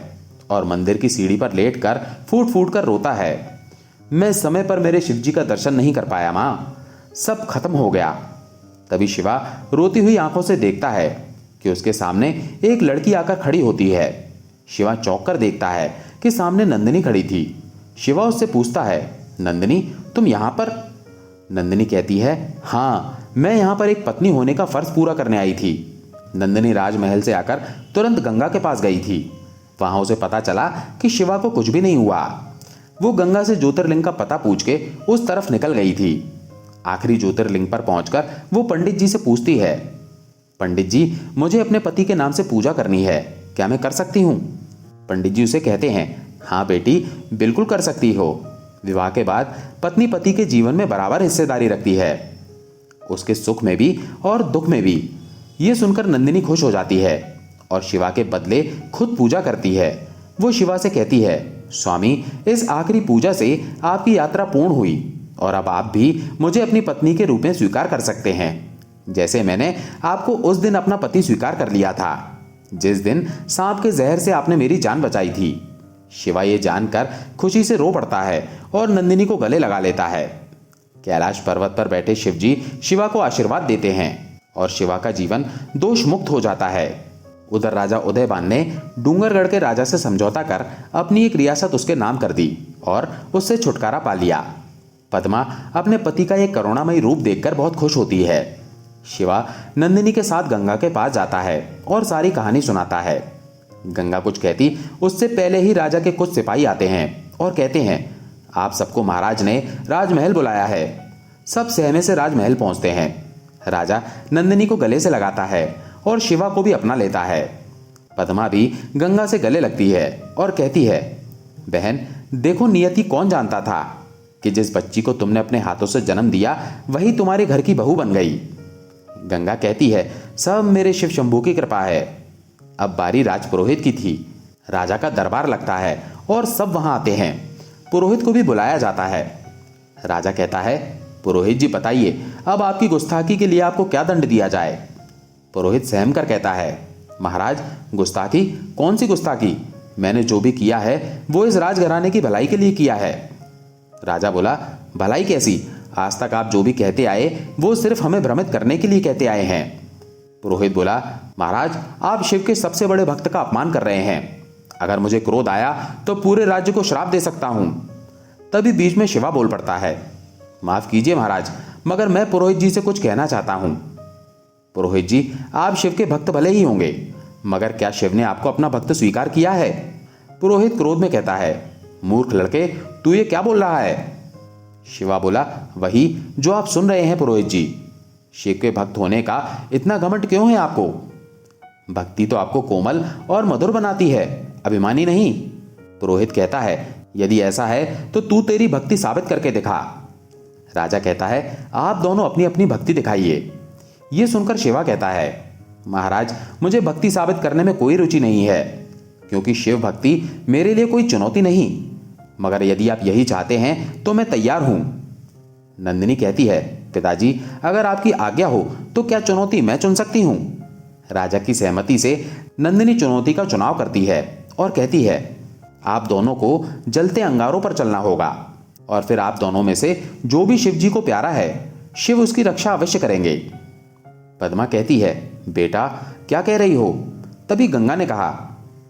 और मंदिर की सीढ़ी पर लेटकर फूट फूट कर रोता है, मैं समय पर मेरे शिवजी का दर्शन नहीं कर पाया माँ, सब खत्म हो गया। तभी शिवा रोती हुई आंखों से देखता है कि उसके सामने एक लड़की आकर खड़ी होती है। शिवा चौंक कर देखता है कि सामने नंदिनी खड़ी थी। शिवा उससे पूछता है, नंदिनी, तुम यहाँ पर? नंदिनी कहती है, हाँ, मैं यहाँ पर एक पत्नी होने का फर्ज पूरा करने आई थी। नंदिनी राजमहल से आकर तुरंत गंगा के पास गई थी। वहां उसे पता चला कि शिवा को कुछ भी नहीं हुआ। वो गंगा से ज्योतिर्लिंग का पता पूछ के उस तरफ निकल गई थी। आखिरी ज्योतिर्लिंग पर पहुंचकर वो पंडित जी से पूछती है, पंडित जी, मुझे अपने पति के नाम से पूजा करनी है, क्या मैं कर सकती हूँ? पंडित जी उसे कहते हैं, हाँ बेटी, बिल्कुल कर सकती हो। विवाह के बाद पत्नी पति के जीवन में बराबर हिस्सेदारी रखती है, उसके सुख में भी और दुख में भी। ये सुनकर नंदिनी खुश हो जाती है और शिवा के बदले खुद पूजा करती है। वो शिवा से कहती है, स्वामी, इस आखिरी पूजा से आपकी यात्रा पूर्ण हुई और अब आप भी मुझे अपनी पत्नी के रूप में स्वीकार कर सकते हैं, जैसे मैंने आपको उस दिन अपना पति स्वीकार कर लिया था, जिस दिन सांप के जहर से आपने मेरी जान बचाई थी। शिवा ये जानकर खुशी से रो पड़ता है और नंदिनी को गले लगा लेता है। कैलाश पर्वत पर बैठे शिवजी शिवा को आशीर्वाद देते हैं और शिवा का जीवन दोष मुक्त हो जाता है। उधर राजा उदयभान ने डूंगरगढ़ के राजा से समझौता कर अपनी एक रियासत उसके नाम कर दी और उससे छुटकारा पा लिया। पद्मा अपने पति का एक करुणामयी रूप देखकर बहुत खुश होती है। शिवा नंदिनी के साथ गंगा के पास जाता है और सारी कहानी सुनाता है। गंगा कुछ कहती उससे पहले ही राजा के कुछ सिपाही आते हैं और कहते हैं, आप सबको महाराज ने राजमहल बुलाया है। सब सहमे से राजमहल पहुंचते हैं। राजा नंदिनी को गले से लगाता है और शिवा को भी अपना लेता है। पद्मा भी गंगा से गले लगती है और कहती है, बहन देखो, नियति कौन जानता था कि जिस बच्ची को तुमने अपने हाथों से जन्म दिया वही तुम्हारे घर की बहू बन गई। गंगा कहती है, सब मेरे शिव शंभू की कृपा है। अब बारी राजपुरोहित की थी। राजा का दरबार लगता है और सब वहां आते हैं। पुरोहित को भी बुलाया जाता है। राजा कहता है, पुरोहित जी बताइए, अब आपकी गुस्ताखी के लिए आपको क्या दंड दिया जाए। पुरोहित सहम कर कहता है, महाराज गुस्ताखी? कौन सी गुस्ताखी? मैंने जो भी किया है वो इस राजघराने की भलाई के लिए किया है। राजा बोला, भलाई कैसी? आज तक आप जो भी कहते आए वो सिर्फ हमें भ्रमित करने के लिए कहते आए हैं। पुरोहित बोला, महाराज आप शिव के सबसे बड़े भक्त का अपमान कर रहे हैं। अगर मुझे क्रोध आया तो पूरे राज्य को श्राप दे सकता हूं। तभी बीच में शिवा बोल पड़ता है, माफ कीजिए महाराज, मगर मैं पुरोहित जी से कुछ कहना चाहता हूं। पुरोहित जी, आप शिव के भक्त भले ही होंगे, मगर क्या शिव ने आपको अपना भक्त स्वीकार किया है? पुरोहित क्रोध में कहता है, मूर्ख लड़के, तू ये क्या बोल रहा है? शिवा बोला, वही जो आप सुन रहे हैं पुरोहित जी। शिव के भक्त होने का इतना घमंड क्यों है आपको? भक्ति तो आपको कोमल और मधुर बनाती है, अभिमानी नहीं। पुरोहित कहता है, यदि ऐसा है तो तू तेरी भक्ति साबित करके दिखा। राजा कहता है, आप दोनों अपनी अपनी भक्ति दिखाइए। यह सुनकर शिवा कहता है, महाराज मुझे भक्ति साबित करने में कोई रुचि नहीं है, क्योंकि शिव भक्ति मेरे लिए कोई चुनौती नहीं, मगर यदि आप यही चाहते हैं तो मैं तैयार हूं। नंदिनी कहती है, पिताजी अगर आपकी आज्ञा हो तो क्या चुनौती मैं चुन सकती हूं? राजा की सहमति से नंदिनी चुनौती का चुनाव करती है और कहती है, आप दोनों को जलते अंगारों पर चलना होगा और फिर आप दोनों में से जो भी शिव जी को प्यारा है शिव उसकी रक्षा अवश्य करेंगे। पद्मा कहती है, बेटा क्या कह रही हो? तभी गंगा ने कहा,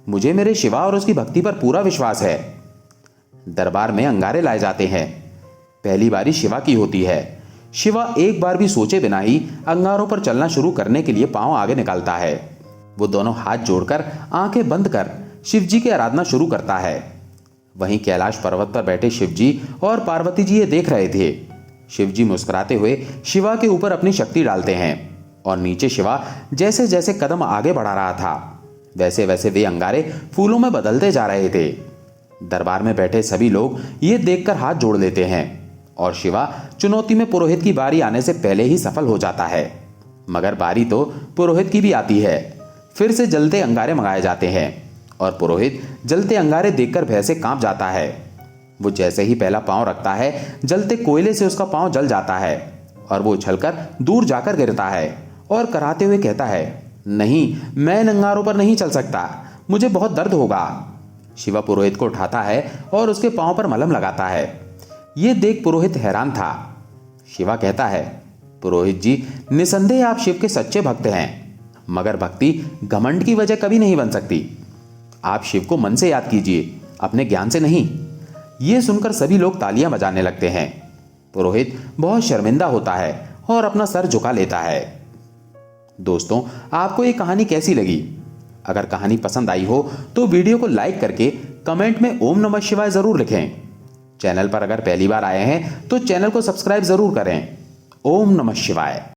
मुझे मेरे शिवा और उसकी भक्ति पर पूरा विश्वास है। दरबार में अंगारे लाए जाते हैं। पहली बारी शिवा की होती है। शिवा एक बार भी सोचे बिना ही अंगारों पर चलना शुरू करने के लिए पांव आगे निकालता है। वो दोनों हाथ जोड़कर आंखें बंद कर शिव जी की आराधना शुरू करता है। वहीं कैलाश पर्वत पर बैठे शिव जी और पार्वती जी ये देख रहे थे। शिव जी मुस्कुराते हुए शिवा के ऊपर अपनी शक्ति डालते हैं और नीचे शिवा जैसे जैसे कदम आगे बढ़ा रहा था वैसे वैसे वे अंगारे फूलों में बदलते जा रहे थे। दरबार में बैठे सभी लोग ये देखकर हाथ जोड़ लेते हैं और शिवा चुनौती में पुरोहित की बारी आने से पहले ही सफल हो जाता है। मगर बारी तो पुरोहित की भी आती है। फिर से जलते अंगारे मंगाए जाते हैं और पुरोहित जलते अंगारे देखकर भय से कांप जाता है। वो जैसे ही पहला पांव रखता है जलते कोयले से उसका पांव जल जाता है और वो उछलकर दूर जाकर गिरता है और कराते हुए कहता है, नहीं मैं इन अंगारों पर नहीं चल सकता, मुझे बहुत दर्द होगा। शिवा पुरोहित को उठाता है और उसके पांव पर मलहम लगाता है। ये देख पुरोहित हैरान था। शिवा कहता है, पुरोहित जी निसंदेह आप शिव के सच्चे भक्त हैं, मगर भक्ति घमंड की वजह कभी नहीं बन सकती। आप शिव को मन से याद कीजिए, अपने ज्ञान से नहीं। ये सुनकर सभी लोग तालियां बजाने लगते हैं। पुरोहित बहुत शर्मिंदा होता है और अपना सर झुका लेता है। दोस्तों, आपको ये कहानी कैसी लगी? अगर कहानी पसंद आई हो तो वीडियो को लाइक करके कमेंट में ओम नमः शिवाय जरूर लिखें। चैनल पर अगर पहली बार आए हैं तो चैनल को सब्सक्राइब जरूर करें। ओम नमः शिवाय।